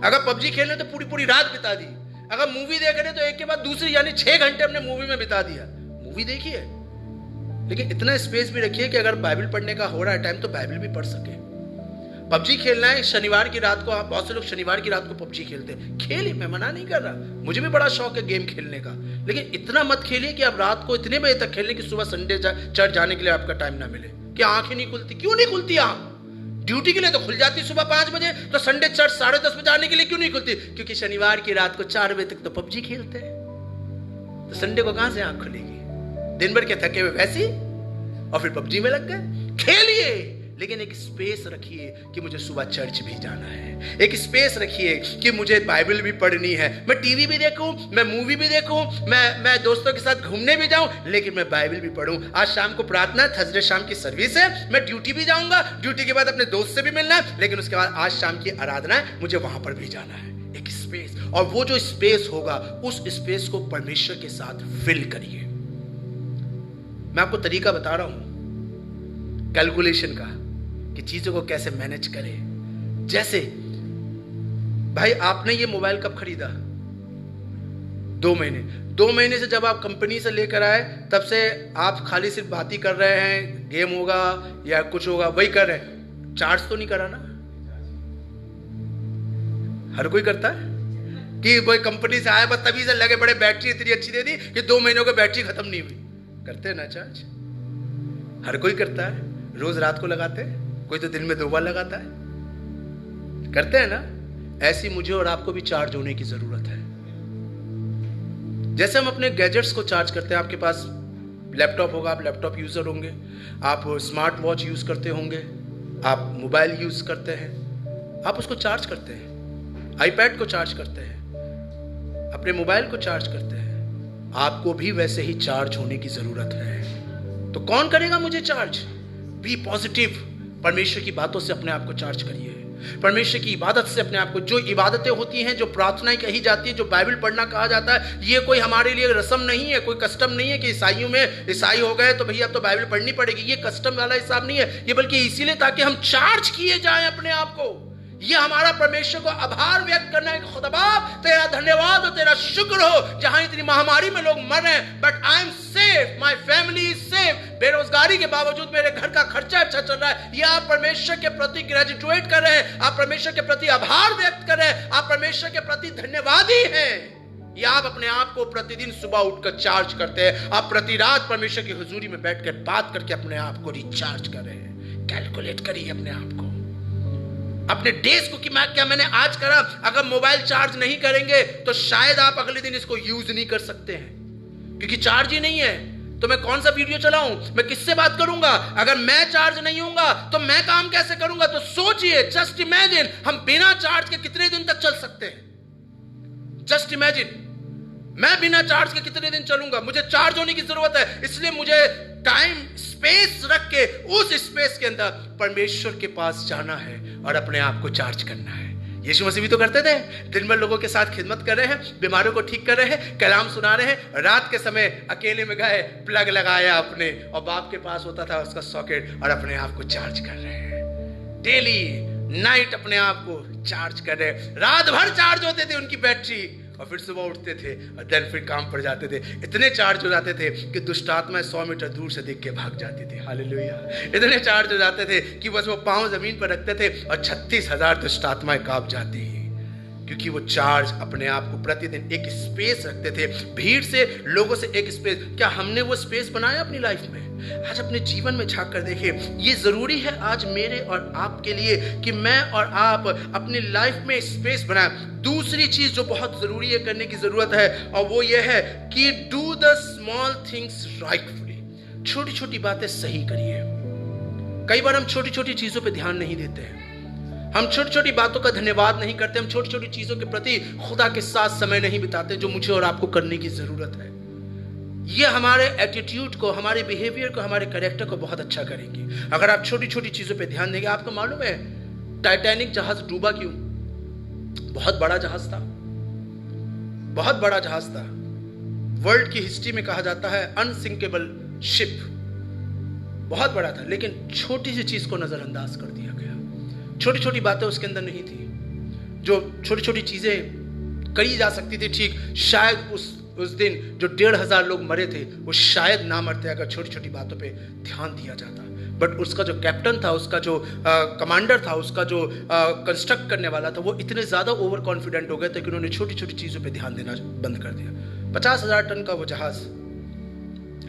अगर पबजी खेल रहे तो पूरी पूरी रात बिता दी। अगर मूवी देख रहे तो एक के बाद दूसरी, यानी 6 घंटे अपने मूवी में बिता दिया। मूवी देखिए, लेकिन इतना स्पेस भी रखिए कि अगर बाइबल पढ़ने का हो रहा है टाइम तो बाइबल भी पढ़ सके। पबजी खेलना है शनिवार की रात को, आप बहुत से लोग शनिवार की रात को पबजी खेलते हैं, खेलिए, मैं मना नहीं कर रहा, मुझे भी बड़ा शौक है गेम खेलने का, लेकिन इतना मत खेलिए कि आप रात को इतने बजे तक खेलें कि सुबह संडे चर्च जाने के लिए आपका टाइम ना मिले, कि आंखें नहीं खुलती। क्यों नहीं खुलती? आंख ड्यूटी के लिए तो खुल जाती सुबह 5 बजे, तो संडे चर्च 10:30 बजे आने के लिए क्यों नहीं खुलती? क्योंकि शनिवार की रात को 4 बजे तक तो पबजी खेलते हैं, तो संडे को कहां से आंख खुलेगी? दिन भर के थके हुए वैसे और फिर पबजी में लग गए। खेलिए, लेकिन एक स्पेस रखिए कि मुझे सुबह चर्च भी जाना है। एक स्पेस रखिए कि मुझे बाइबल भी पढ़नी है। मैं टीवी भी देखूं, मैं मूवी भी देखूं, मैं दोस्तों के साथ घूमने भी जाऊं, लेकिन मैं बाइबल भी पढूं। आज शाम को प्रार्थना, थर्सडे शाम की सर्विस है, मैं ड्यूटी भी जाऊंगा, ड्यूटी के बाद अपने दोस्त से भी मिलना है, लेकिन उसके बाद आज शाम की आराधना है, मुझे वहां पर भी जाना है। एक स्पेस, और वो जो स्पेस होगा उस स्पेस को परमेश्वर के साथ फिल करिए। मैं आपको तरीका बता रहा हूं कैलकुलेशन का, कि चीजों को कैसे मैनेज करें। जैसे भाई, आपने ये मोबाइल कब खरीदा? 2 महीने से जब आप कंपनी से लेकर आए तब से आप खाली सिर्फ बात ही कर रहे हैं, गेम होगा या कुछ होगा वही कर रहे हैं, चार्ज तो नहीं करा ना? हर कोई करता है कि कोई कंपनी से आया बस तभी से लगे बड़े, बैटरी इतनी अच्छी दे दी कि 2 महीनों की बैटरी खत्म नहीं हुई। करते हैं ना चार्ज? हर कोई करता है। रोज रात को लगाते हैं, कोई तो दिन में 2 बार लगाता है। करते हैं ना? ऐसी मुझे और आपको भी चार्ज होने की जरूरत है। जैसे हम अपने गैजेट्स को चार्ज करते हैं, आपके पास लैपटॉप होगा, आप लैपटॉप यूजर होंगे, आप स्मार्ट वॉच यूज करते होंगे, आप मोबाइल यूज करते हैं, आप उसको चार्ज करते हैं, आईपैड को चार्ज करते हैं, अपने मोबाइल को चार्ज करते हैं। आपको भी वैसे ही चार्ज होने की जरूरत है। तो कौन करेगा मुझे चार्ज? B positive. परमेश्वर की बातों से अपने आप को चार्ज करिए, परमेश्वर की इबादत से अपने आप को। जो इबादतें होती हैं, जो प्रार्थनाएं कही जाती है, जो बाइबल पढ़ना कहा जाता है, ये कोई हमारे लिए रस्म नहीं है, कोई कस्टम नहीं है कि ईसाइयों में ईसाई हो गए तो भैया अब तो बाइबल पढ़नी पड़ेगी। ये कस्टम वाला हिसाब नहीं है, ये बल्कि इसीलिए ताकि हम चार्ज किए जाएं अपने आप को। ये हमारा परमेश्वर को आभार व्यक्त करना है। खुदा बाप तेरा धन्यवाद और तेरा शुक्र हो, जहां इतनी महामारी में लोग मर रहे हैं but I am safe, my family is safe. बेरोजगारी के बावजूद मेरे घर का खर्चा अच्छा चल रहा है। ये आप परमेश्वर के प्रति ग्रेजुएट कर रहे हैं, आप परमेश्वर के प्रति आभार व्यक्त कर रहे हैं, आप परमेश्वर के प्रति धन्यवादी हैं। ये आप अपने आप को प्रतिदिन सुबह उठकर चार्ज करते हैं। आप प्रति रात परमेश्वर की हुजूरी में बैठकर बात करके अपने आप को रिचार्ज कर रहे हैं। कैलकुलेट करिए अपने आप को, अपने डेज को, कि क्या मैंने आज करा। अगर मोबाइल चार्ज नहीं करेंगे तो शायद आप अगले दिन इसको यूज नहीं कर सकते हैं, क्योंकि चार्ज ही नहीं है। तो मैं कौन सा वीडियो चलाऊं, मैं किससे बात करूंगा? अगर मैं चार्ज नहीं होऊंगा तो मैं काम कैसे करूंगा? तो सोचिए, जस्ट इमेजिन, हम बिना चार्ज के कितने दिन तक चल सकते हैं? जस्ट इमेजिन, मैं बिना चार्ज के कितने दिन चलूंगा? मुझे चार्ज होने की जरूरत है, इसलिए मुझे टाइम स्पेस रख के उस स्पेस के अंदर परमेश्वर के पास जाना है और अपने आप को चार्ज करना है। यीशु मसीह भी तो करते थे, दिन भर लोगों के साथ खिदमत कर रहे हैं, बीमारों को ठीक कर रहे हैं, कलाम सुना रहे हैं, रात के समय अकेले में गए, प्लग लगाया अपने और बाप के पास होता था उसका सॉकेट और अपने आप को चार्ज कर रहे हैं। डेली नाइट अपने आप को चार्ज कर रहे हैं, रात भर चार्ज होते थे उनकी बैटरी और फिर सुबह उठते थे और देन फिर काम पर जाते थे। इतने चार्ज हो जाते थे कि दुष्ट आत्माएं 100 मीटर दूर से देख के भाग जाती थी। हालेलुया। इतने चार्ज हो जाते थे कि बस वो पांव जमीन पर रखते थे और 36,000 दुष्ट आत्माएं कांप जाती, क्योंकि वो चार्ज अपने आप को प्रतिदिन एक स्पेस रखते थे, भीड़ से, लोगों से एक स्पेस। क्या हमने वो स्पेस बनाया अपनी लाइफ में? आज अपने जीवन में झांक कर देखिए, ये जरूरी है आज मेरे और आपके लिए कि मैं और आप अपनी लाइफ में स्पेस बनाएं। दूसरी चीज जो बहुत जरूरी है, करने की जरूरत है, और वो ये है कि do the small things rightfully. छोटी छोटी बातें सही करिए। कई बार हम छोटी छोटी चीजों पे ध्यान नहीं देते हैं, हम छोटी छोटी बातों का धन्यवाद नहीं करते, हम छोटी छोटी चीजों के प्रति खुदा के साथ समय नहीं बिताते जो मुझे और आपको करने की जरूरत है। ये हमारे एटीट्यूड को, हमारे बिहेवियर को, हमारे कैरेक्टर को बहुत अच्छा करेंगी अगर आप छोटी छोटी चीजों पे ध्यान देंगे। आपको मालूम है टाइटैनिक जहाज डूबा क्यों? बहुत बड़ा जहाज था, बहुत बड़ा जहाज था। वर्ल्ड की हिस्ट्री में कहा जाता है अनसिंकेबल शिप, बहुत बड़ा था, लेकिन छोटी सी चीज को नजरअंदाज कर दिया गया। छोटी छोटी बातें उसके अंदर नहीं थी, जो छोटी छोटी चीजें करी जा सकती थी। ठीक, शायद उस दिन जो 1,500 लोग मरे थे वो शायद ना मरते अगर छोटी छोटी बातों पे ध्यान दिया जाता। बट उसका जो कैप्टन था, उसका जो कमांडर था, उसका जो कंस्ट्रक्ट करने वाला था, वो इतने ज्यादा ओवर कॉन्फिडेंट हो गए थे कि उन्होंने छोटी छोटी चीजों पे ध्यान देना बंद कर दिया। 50,000 टन का वो जहाज,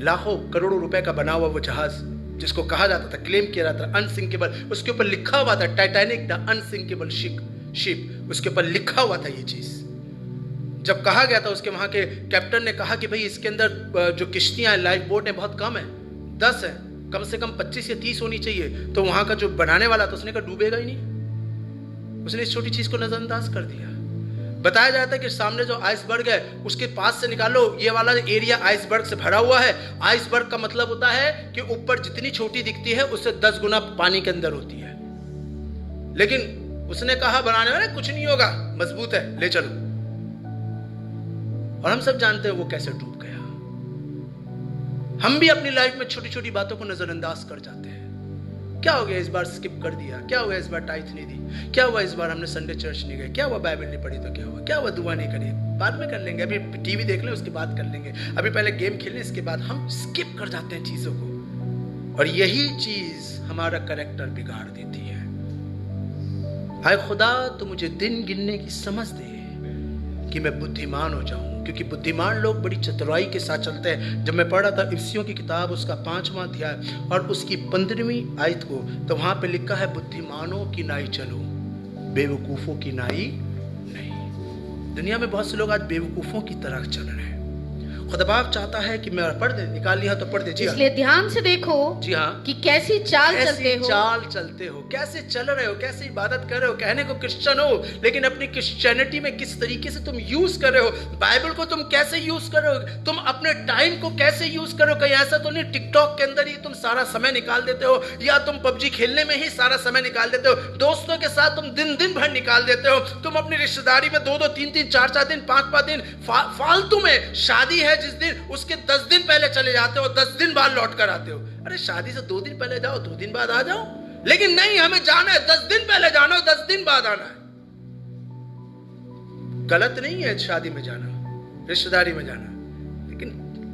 लाखों करोड़ों रुपए का बना हुआ वो जहाज, जिसको कहा जाता था, क्लेम किया जाता था अनसिंकेबल, उसके ऊपर लिखा हुआ था टाइटैनिक द अनसिंकेबल शिप, उसके ऊपर लिखा हुआ था ये चीज। जब कहा गया था, उसके वहां के कैप्टन ने कहा कि भाई इसके अंदर जो किश्तियां लाइफ बोट है बहुत कम है, 10 है, कम से कम 25 या 30 होनी चाहिए। तो वहां का जो बनाने वाला था उसने कहा डूबेगा ही नहीं, उसने इस छोटी चीज को नजरअंदाज कर दिया। बताया जाता है कि सामने जो आइसबर्ग है उसके पास से निकालो, ये वाला एरिया आइसबर्ग से भरा हुआ है। आइसबर्ग का मतलब होता है कि ऊपर जितनी छोटी दिखती है उससे 10 गुना पानी के अंदर होती है। लेकिन उसने कहा बनाने वाले कुछ नहीं होगा, मजबूत है, ले चलो। और हम सब जानते हैं वो कैसे डूब गया। हम भी अपनी लाइफ में छोटी छोटी बातों को नजरअंदाज कर जाते हैं। क्या हो गया इस बार स्किप कर दिया, क्या हुआ इस बार टाइथ नहीं दी, क्या हुआ इस बार हमने संडे चर्च नहीं गए, क्या हुआ बाइबल नहीं पढ़ी तो क्या हुआ दुआ नहीं करी, बाद में कर लेंगे, अभी टीवी देख लें उसके बाद कर लेंगे, अभी पहले गेम खेल लें इसके बाद। हम स्किप कर जाते हैं चीजों को, और यही चीज हमारा कैरेक्टर बिगाड़ देती है। हाय खुदा, तो मुझे दिन गिनने की समझ दे कि मैं बुद्धिमान हो जाऊं, क्योंकि बुद्धिमान लोग बड़ी चतुराई के साथ चलते हैं। जब मैं पढ़ रहा था इफिसियों की किताब, उसका 5वां अध्याय और उसकी 15वीं आयत को, तो वहां पे लिखा है बुद्धिमानों की नाई चलो, बेवकूफों की नाई नहीं। दुनिया में बहुत से लोग आज बेवकूफों की तरह चल रहे हैं। खुदा बाप चाहता है कि मैं पढ़ दे, निकाल लिया तो पढ़ दे। जी इसलिए ध्यान से देखो, जी हाँ, कि कैसी चाल चलते हो, कैसे चल रहे हो, कैसे इबादत कर रहे हो। कहने को क्रिश्चियन हो, लेकिन अपनी क्रिश्चियनिटी में किस तरीके से तुम यूज कर रहे हो, बाइबल को तुम कैसे यूज कर रहे हो, तुम अपने टाइम को कैसे यूज कर रहे हो। कहीं ऐसा तो नहीं टिकटॉक के अंदर ही तुम सारा समय निकाल देते हो, या तुम पबजी खेलने में ही सारा समय निकाल देते हो, दोस्तों के साथ तुम दिन भर निकाल देते हो, तुम अपनी रिश्तेदारी में 2-2, 3-3, 4-4 दिन, 5-5 दिन फालतू में। शादी है जिस दिन, उसके 10 दिन पहले चले जाते हो, 10 दिन बाद लौट कर आते हो। अरे शादी से 2 दिन पहले जाओ, 2 दिन बाद आ जाओ, लेकिन नहीं, हमें जाना है 10 दिन पहले जाना है, 10 दिन बाद आना है। गलत नहीं है शादी में जाना, रिश्तेदारी में जाना, लेकिन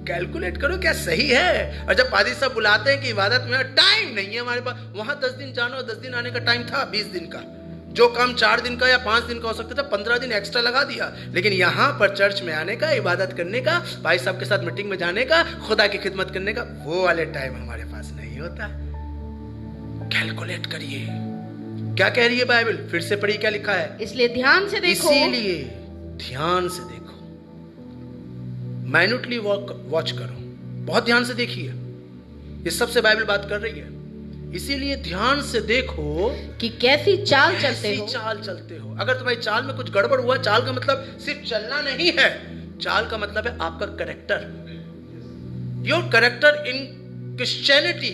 कैलकुलेट करो क्या सही है। और जब पादी साहब बुलाते हैं कि इबादत में टाइम नहीं है हमारे पास, वहां 10 दिन जाना और 10 दिन आने का टाइम था 20 दिन का। जो काम 4 दिन का या 5 दिन का हो सकता था, 15 दिन एक्स्ट्रा लगा दिया। लेकिन यहां पर चर्च में आने का, इबादत करने का, भाई साहब के साथ मीटिंग में जाने का, खुदा की खिदमत करने का, वो वाले टाइम हमारे पास नहीं होता। कैलकुलेट करिए, क्या कह रही है बाइबल, फिर से पढ़िए क्या लिखा है। इसलिए ध्यान से देखो, इसीलिए ध्यान से देखो, माइन्यूटली वॉच करो, बहुत ध्यान से देखिए, ये सबसे बाइबल बात कर रही है। इसीलिए ध्यान से देखो कि कैसी चाल चलते हो। चाल चलते हो। अगर तुम्हारी चाल में कुछ गड़बड़ हुआ, चाल का मतलब सिर्फ चलना नहीं है, चाल का मतलब है आपका character, your character in Christianity,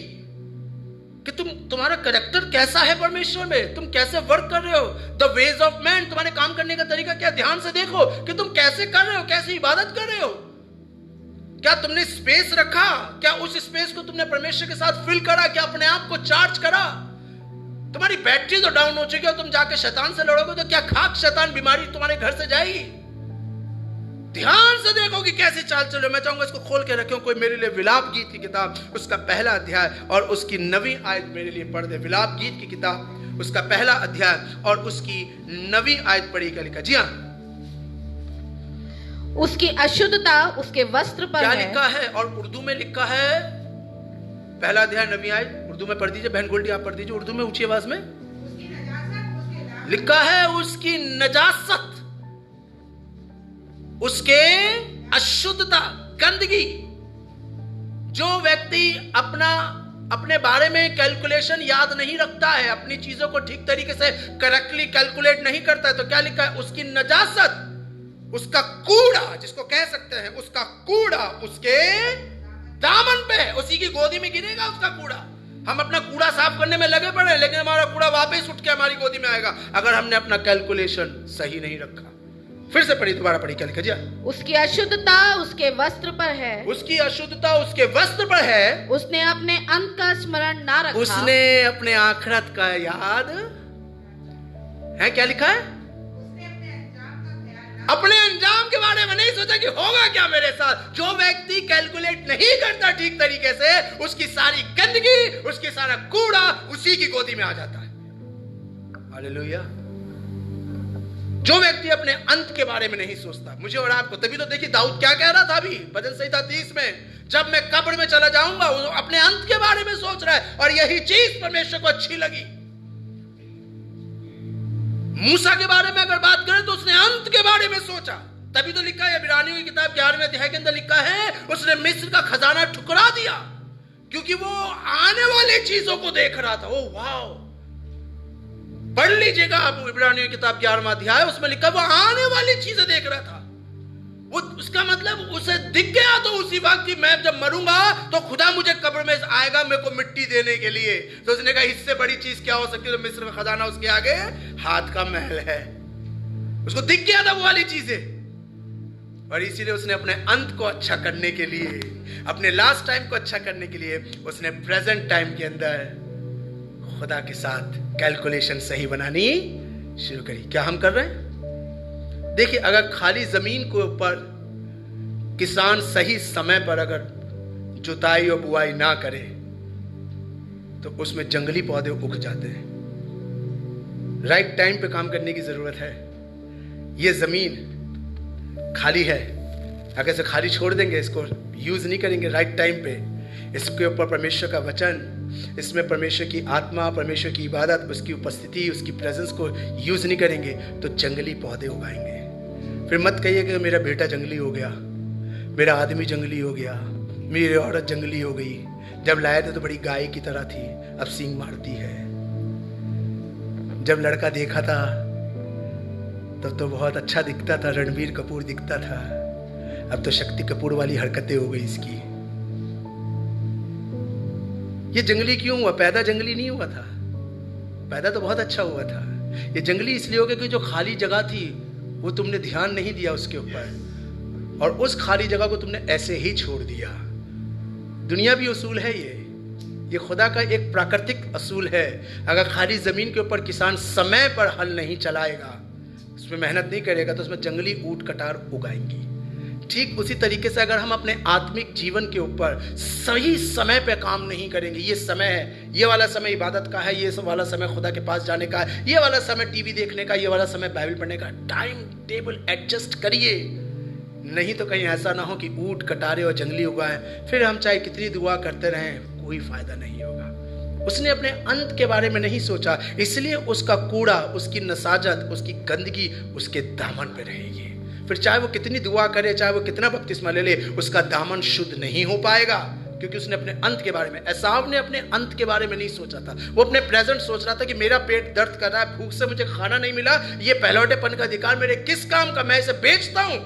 कि तुम्हारा कैरेक्टर कैसा है परमेश्वर में, तुम कैसे वर्क कर रहे हो, द वेज ऑफ मैन, तुम्हारे काम करने का तरीका क्या। ध्यान से देखो कि तुम कैसे कर रहे हो, कैसे इबादत कर रहे हो। क्या तुमने स्पेस रखा, क्या उस स्पेस को तुमने परमेश्वर के साथ फिल करा, क्या अपने आप को चार्ज करा। तुम्हारी बैटरी तो डाउन हो चुकी है, तुम जाके शैतान से लड़ोगे तो क्या खाक शैतान बीमारी तुम्हारे घर से जाएगी। ध्यान से देखो कि कैसे चाल चलो। मैं चाहूंगा इसको खोल के रखो, कोई मेरे लिए विलाप गीत की किताब उसका पहला अध्याय और उसकी 9वीं आयत मेरे लिए पढ़ दे। विलाप गीत की किताब उसका पहला अध्याय और उसकी 9वीं आयत पढ़ी। क्या लिखा? जी हाँ, उसकी अशुद्धता उसके वस्त्र पर क्या है। लिखा है? और उर्दू में लिखा है, पहला अध्याय 9वीं आयत उर्दू में पढ़ दीजिए। बहन गोल्डी आप पढ़ दीजिए उर्दू में ऊंची आवाज में। लिखा है उसकी नजासत, उसके अशुद्धता, गंदगी। जो व्यक्ति अपने बारे में कैलकुलेशन याद नहीं रखता है, अपनी चीजों को ठीक तरीके से करेक्टली कैलकुलेट नहीं करता है, तो क्या लिखा है? उसकी नजासत, उसका कूड़ा, जिसको कह सकते हैं उसका कूड़ा उसके दामन पे है, उसी की गोदी में गिरेगा उसका कूड़ा। हम अपना कूड़ा साफ करने में लगे पड़े, लेकिन हमारा कूड़ा वापस उठ के हमारी गोदी में आएगा अगर हमने अपना कैलकुलेशन सही नहीं रखा। फिर से पढ़ी, दोबारा पढ़ी। क्या लिखा? जी उसकी अशुद्धता उसके वस्त्र पर है। उसकी अशुद्धता उसके वस्त्र पर है। उसने अपने अंत का स्मरण ना रखा। उसने अपने आखिरत का याद है। क्या लिखा है? अपने अंजाम के बारे में नहीं सोचा कि होगा क्या मेरे साथ। जो व्यक्ति कैलकुलेट नहीं करता ठीक तरीके से, उसकी सारी गंदगी, उसकी सारा कूड़ा उसी की गोदी में आ जाता है। हालेलुया। जो व्यक्ति अपने अंत के बारे में नहीं सोचता, मुझे और आपको, तभी तो देखिए दाऊद क्या कह रहा था अभी भजन संहिता 30 में, जब मैं कब्र में चला जाऊंगा, वो अपने अंत के बारे में सोच रहा है। और यही चीज परमेश्वर को अच्छी लगी। मूसा के बारे में अगर बात करें तो उसने अंत के बारे में सोचा, तभी तो लिखा है इब्रानियों की किताब 11वें अध्याय के अंदर लिखा है, उसने मिस्र का खजाना ठुकरा दिया क्योंकि वो आने वाली चीजों को देख रहा था। ओ वाह, पढ़ लीजिएगा आप इब्रानियों की किताब 11वां अध्याय, उसमें लिखा वो आने वाली चीजें देख रहा था। वो उसका मतलब उसे दिख गया तो उसी वक्त कि मैं जब मरूंगा तो खुदा मुझे कब्र में आएगा मेरे को मिट्टी देने के लिए। तो उसने कहा इससे बड़ी चीज क्या हो सकती है। तो मिस्र का खजाना उसके आगे हाथ का महल है। उसको दिख गया था वो वाली चीजें, और इसीलिए उसने अपने अंत को अच्छा करने के लिए, अपने लास्ट टाइम को अच्छा करने के लिए, उसने प्रेजेंट टाइम के अंदर खुदा के साथ कैलकुलेशन सही बनानी शुरू करी। क्या हम कर रहे हैं? देखिए, अगर खाली जमीन के ऊपर किसान सही समय पर अगर जुताई और बुआई ना करे तो उसमें जंगली पौधे उग जाते हैं। राइट टाइम पे काम करने की जरूरत है। ये जमीन खाली है, अगर इसे खाली छोड़ देंगे, इसको यूज नहीं करेंगे राइट टाइम पे, इसके ऊपर परमेश्वर का वचन, इसमें परमेश्वर की आत्मा, परमेश्वर की इबादत, उसकी उपस्थिति, उसकी प्रेजेंस को यूज नहीं करेंगे तो जंगली पौधे उगाएंगे। फिर मत कहिए कि मेरा बेटा जंगली हो गया, मेरा आदमी जंगली हो गया, मेरी औरत जंगली हो गई। जब लाए थे तो बड़ी गाय की तरह थी, अब सींग मारती है। जब लड़का देखा था तब तो बहुत अच्छा दिखता था, रणबीर कपूर दिखता था, अब तो शक्ति कपूर वाली हरकतें हो गई इसकी। ये जंगली क्यों हुआ? पैदा जंगली नहीं हुआ था, पैदा तो बहुत अच्छा हुआ था। ये जंगली इसलिए हो गया कि जो खाली जगह थी वो तुमने ध्यान नहीं दिया उसके ऊपर, और उस खाली जगह को तुमने ऐसे ही छोड़ दिया। दुनिया भी उसूल है ये खुदा का एक प्राकृतिक असूल है। अगर खाली जमीन के ऊपर किसान समय पर हल नहीं चलाएगा, उसमें मेहनत नहीं करेगा, तो उसमें जंगली ऊंट कटार उगाएंगी। ठीक उसी तरीके से अगर हम अपने आत्मिक जीवन के ऊपर सही समय पे काम नहीं करेंगे, ये समय है, ये वाला समय इबादत का है, ये वाला समय खुदा के पास जाने का है, ये वाला समय टीवी देखने का, ये वाला समय बाइबल पढ़ने का, टाइम टेबल एडजस्ट करिए। नहीं तो कहीं ऐसा ना हो कि ऊंट कटारे और जंगली उगाए, फिर हम चाहे कितनी दुआ करते रहें कोई फायदा नहीं होगा। उसने अपने अंत के बारे में नहीं सोचा, इसलिए उसका कूड़ा, उसकी नसाजत, उसकी गंदगी उसके दामन पे रहेगी। फिर चाहे वो कितनी दुआ करे, चाहे वो कितना बपतिस्मा ले ले, उसका दामन शुद्ध नहीं हो पाएगा, क्योंकि उसने अपने अंत के बारे में, एसाव ने अपने अंत के बारे में नहीं सोचा था। वो अपने प्रेजेंट सोच रहा था कि मेरा पेट दर्द कर रहा है, भूख से मुझे खाना नहीं मिला, ये पहलौठेपन का अधिकार मेरे किस काम का, मैं इसे बेचता हूं।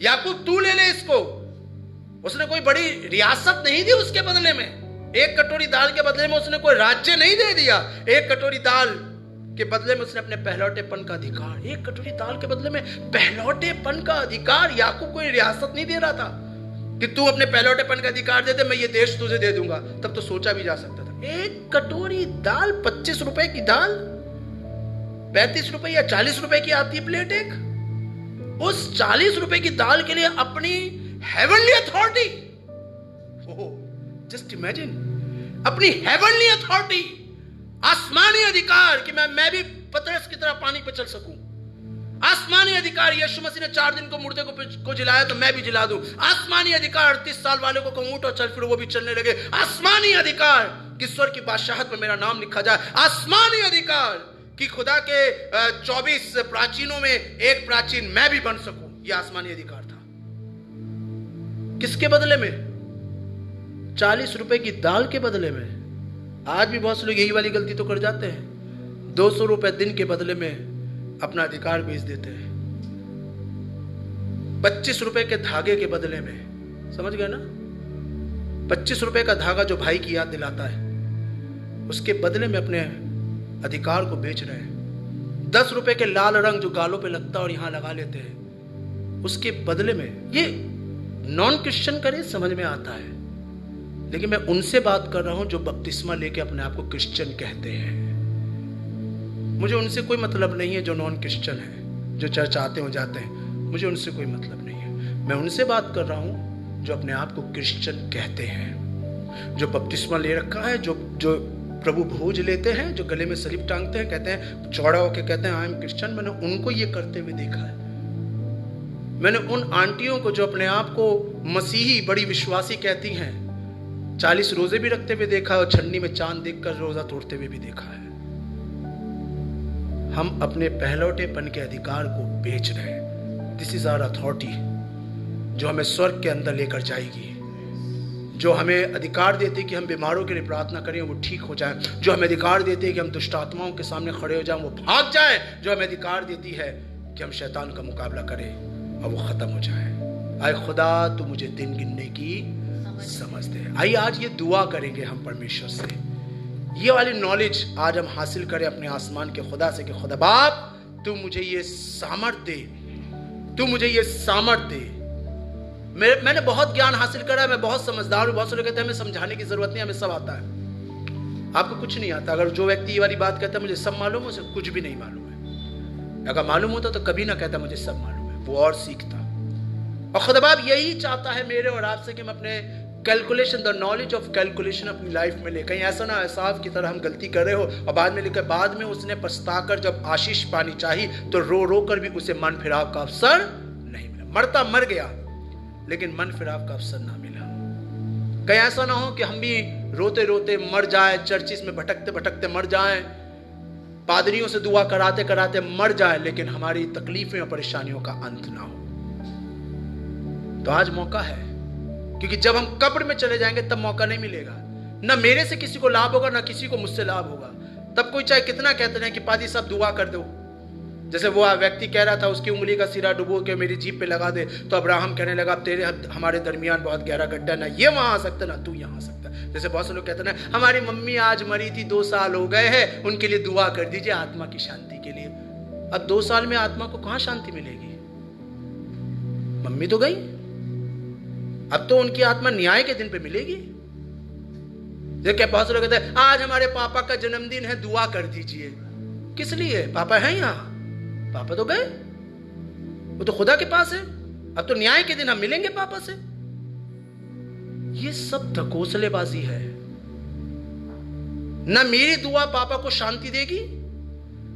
याकूब तू ले ले इसको। उसने कोई बड़ी रियासत नहीं दी उसके बदले में, एक कटोरी दाल के बदले में उसने कोई राज्य नहीं दे दिया, एक कटोरी दाल के बदले में उसने अपने पहलौठेपन का अधिकार, एक कटोरी दाल के बदले में पहलौठेपन का अधिकार। याकूब कोई रियासत नहीं दे रहा था कि तू अपने पहलौठेपन का अधिकार दे दे, मैं ये देश तुझे दे दूंगा। तब तो सोचा भी जा सकता था। एक कटोरी दाल, 25 रुपए की दाल, 35 रुपए या 40 रुपए की आती है प्लेट एक। उस 40 रुपए की दाल के लिए अपनी हेवनली अथॉरिटी, जस्ट इमेजिन, अपनी हेवनली अथॉरिटी, आसमानी अधिकार कि मैं भी पतरस की तरह पानी पे चल सकूं। आसमानी अधिकार, यीशु मसीह ने 4 दिन को मुर्दे को जिलाया तो मैं भी जिला दूं। आसमानी अधिकार, 38 साल वाले को कहूं उठ और चल, फिर वो भी चलने लगे। आसमानी अधिकार कि स्वर्ग की बादशाहत में मेरा नाम लिखा जाए। आसमानी अधिकार कि खुदा के 24 प्राचीनों में एक प्राचीन मैं भी बन सकूं। यह आसमानी अधिकार था। किसके बदले में? 40 रुपए की दाल के बदले में। आज भी बहुत से लोग यही वाली गलती तो कर जाते हैं, 200 रुपए दिन के बदले में अपना अधिकार बेच देते हैं। 25 रुपए के धागे के बदले में, समझ गए ना, 25 रुपए का धागा जो भाई की याद दिलाता है, उसके बदले में अपने अधिकार को बेच रहे हैं। 10 रुपए के लाल रंग जो गालों पे लगता है और यहां लगा लेते हैं, उसके बदले में, ये नॉन क्रिश्चियन करे समझ में आता है, लेकिन मैं उनसे बात कर रहा हूं जो बपतिस्मा लेके अपने आप को क्रिश्चियन कहते हैं। मुझे उनसे कोई मतलब नहीं है जो नॉन क्रिश्चियन है, जो चर्च आते हो जाते हैं, मुझे उनसे कोई मतलब नहीं है। मैं उनसे बात कर रहा हूं जो अपने आप को क्रिश्चियन कहते हैं, जो बपतिस्मा ले रखा है, जो प्रभु भोज लेते हैं, जो गले में सलीब टांगते हैं, कहते हैं चौड़ा होकर कहते हैं आई एम क्रिश्चियन। मैंने उनको ये करते हुए देखा है। मैंने उन आंटियों को जो अपने आप को मसीही बड़ी विश्वासी कहती हैं, 40 रोजे भी रखते हुए देखा और छन्नी में चांद देखकर रोजा तोड़ते हुए भी देखा है। हम अपने पहलौठेपन के अधिकार को बेच रहे हैं। दिस इज आवर अथॉरिटी, जो हमें स्वर्ग के अंदर लेकर जाएगी, जो हमें अधिकार देती है कि हम बीमारों के लिए प्रार्थना करें वो ठीक हो जाए, जो हमें अधिकार देती है कि हम दुष्ट आत्माओं के सामने खड़े हो जाएं वो भाग जाए, जो हमें अधिकार देती है कि हम शैतान का मुकाबला करें और वो खत्म हो जाए। आए खुदा तू मुझे दिन गिनने की समझ दे। आइए आज ये दुआ करेंगे हम परमेश्वर से, ये वाली नॉलेज आज हम हासिल करें अपने आसमान के खुदा से कि खुदा बाप तू मुझे ये सामर्थ दे, तू मुझे ये सामर्थ दे। मैंने बहुत ज्ञान हासिल करा है, मैं बहुत समझदार हूं। बहुत से लोग कहते हैं हमें समझाने की जरूरत नहीं, हमें सब आता है। आपको कुछ नहीं आता। अगर जो व्यक्ति ये वाली बात कहता है मुझे सब मालूम है, उसे कुछ भी नहीं मालूम है। अगर मालूम होता तो कभी ना कहता मुझे सब मालूम है, वो और सीखता। और खुदा बाप यही चाहता है मेरे और आपसे कि हम अपने calculation, the knowledge of calculation अपनी लाइफ में ले। कहीं ऐसा ना एसाव की तरह हम गलती कर रहे हो और बाद में लेकर बाद में उसने पछताकर जब आशीष पानी चाहिए तो रो रो कर भी उसे मन फिराव का अवसर नहीं मिला। मरता मर गया लेकिन मन फिराव का अवसर ना मिला। कहीं ऐसा ना हो कि हम भी रोते रोते मर जाए, चर्चिस में भटकते भटकते मर जाए, पादरियों से दुआ कराते कराते मर जाए, लेकिन हमारी तकलीफें और परेशानियों का अंत ना हो। तो आज मौका है, क्योंकि जब हम कब्र में चले जाएंगे तब मौका नहीं मिलेगा। ना मेरे से किसी को लाभ होगा, ना किसी को मुझसे लाभ होगा। तब कोई चाहे कितना कहते रहे कि पादी साहब दुआ कर दो, जैसे वो व्यक्ति कह रहा था उसकी उंगली का सिरा डुबो के मेरी जीभ पे लगा दे, तो अब्राहम कहने लगा अब तेरे हमारे दरमियान बहुत गहरा गड्ढा, ना ये वहां आ सकता ना तू यहाँ आ सकता। जैसे बहुत से लोग कहते हैं हमारी मम्मी आज मरी थी, 2 साल हो गए हैं, उनके लिए दुआ कर दीजिए आत्मा की शांति के लिए। अब 2 साल में आत्मा को कहां शांति मिलेगी? मम्मी तो गई, अब तो उनकी आत्मा न्याय के दिन पे मिलेगी। देखिए बहुत से लोग कहते हैं आज हमारे पापा का जन्मदिन है, दुआ कर दीजिए। किस लिए? पापा है यहाँ? पापा तो गए, वो तो खुदा के पास है। अब तो न्याय के दिन हम मिलेंगे पापा से। ये सब ढकोसलेबाजी है। ना मेरी दुआ पापा को शांति देगी,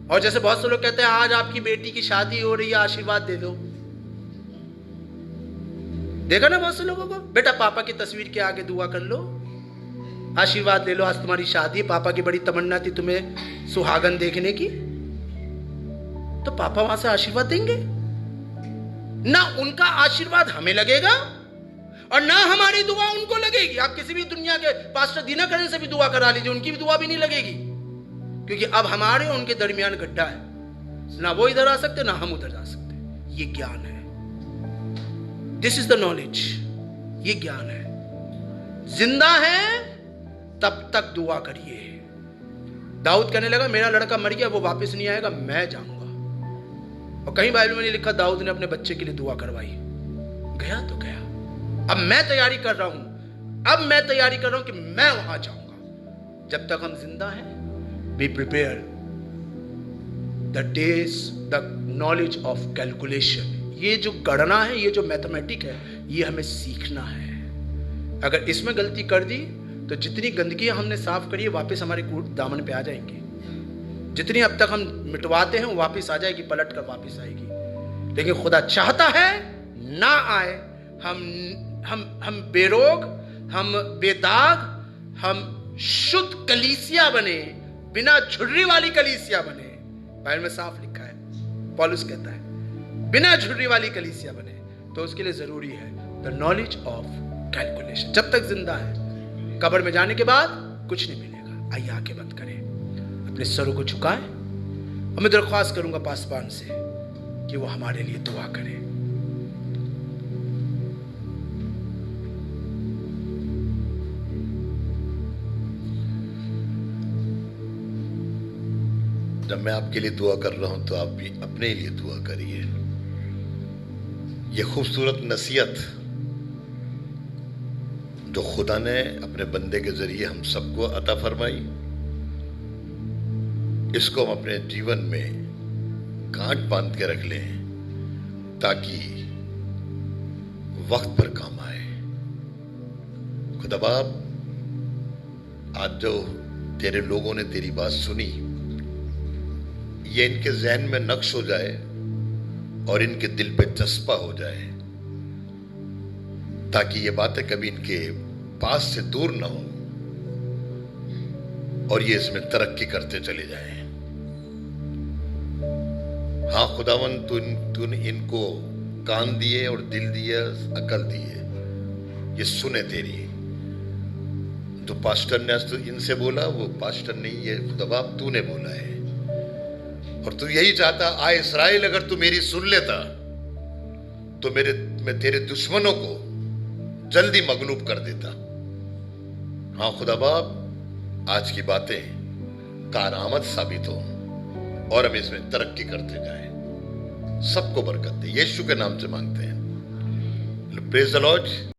और जैसे बहुत से लोग कहते हैं आज आपकी बेटी की शादी हो रही है, आशीर्वाद दे दो। देखा ना बहुत से लोगों को, बेटा पापा की तस्वीर के आगे दुआ कर लो, आशीर्वाद ले लो, आज तुम्हारी शादी। पापा की बड़ी तमन्ना थी तुम्हें सुहागन देखने की, तो पापा वहां से आशीर्वाद देंगे? ना उनका आशीर्वाद हमें लगेगा और ना हमारी दुआ उनको लगेगी। आप किसी भी दुनिया के पास्टर दीना करने से भी दुआ करा लीजिए, उनकी भी दुआ भी नहीं लगेगी, क्योंकि अब हमारे और उनके दरमियान गड्ढा है। ना वो इधर आ सकते ना हम उधर जा सकते। ये ज्ञान है, दिस इज द नॉलेज। ये ज्ञान है। जिंदा है तब तक दुआ करिए। दाऊद कहने लगा मेरा लड़का मर गया, वो वापस नहीं आएगा, मैं जाऊंगा। और कहीं बाइबल में नहीं लिखा दाऊद ने अपने बच्चे के लिए दुआ करवाई। गया तो गया। अब मैं तैयारी कर रहा हूं, अब मैं तैयारी कर रहा हूं कि मैं वहां जाऊंगा। जब तक हम जिंदा हैं, be prepare the days, the knowledge of calculation. ये जो गणना है, ये जो मैथमेटिक है, ये हमें सीखना है। अगर इसमें गलती कर दी तो जितनी गंदगी हमने साफ करी है वापस हमारे दामन पे आ जाएंगी। जितनी अब तक हम मिटवाते हैं वो वापस आ जाएगी, पलट कर वापस आएगी। लेकिन खुदा चाहता है ना आए। हम बेरोग, हम बेदाग, हम शुद्ध कलीसिया बने, बिना झुर्री वाली कलीसिया बने। बाइबल में साफ लिखा है, पौलुस कहता है बिना झुर्री वाली कलीसिया बने। तो उसके लिए जरूरी है द नॉलेज ऑफ कैलकुलेशन। जब तक जिंदा है, कब्र में जाने के बाद कुछ नहीं मिलेगा। आइए आंखें बंद करें, अपने सरों को झुकाएं और मैं दरख्वास्त करूंगा पासवान से कि वो हमारे लिए दुआ करें। जब मैं आपके लिए दुआ कर रहा हूं तो आप भी अपने लिए दुआ करिए। यह खूबसूरत नसीहत जो खुदा ने अपने बंदे के जरिए हम सबको अता फरमाई, इसको हम अपने जीवन में गांठ बांध के रख लें ताकि वक्त पर काम आए। खुदा बाप, आज जो तेरे लोगों ने तेरी बात सुनी, ये इनके जहन में नक्श हो जाए और इनके दिल पे जज्बा हो जाए, ताकि ये बातें कभी इनके पास से दूर ना हो और ये इसमें तरक्की करते चले जाएं। हाँ खुदावन, तूने इनको कान दिए और दिल दिया, अकल दिए, ये सुने तेरी। जो पास्टर ने आज तो इनसे बोला, वो पास्टर नहीं, ये खुदा बाप तूने बोला है। और तू यही चाहता, आए इस्राएल, अगर तू मेरी सुन लेता तो मैं तेरे दुश्मनों को जल्दी मगलूब कर देता। हाँ खुदा बाप, आज की बातें कारआमद साबित हो और हम इसमें तरक्की करते जाएं। सबको बरकत दे, यीशु के नाम से मांगते हैं। Praise the Lord.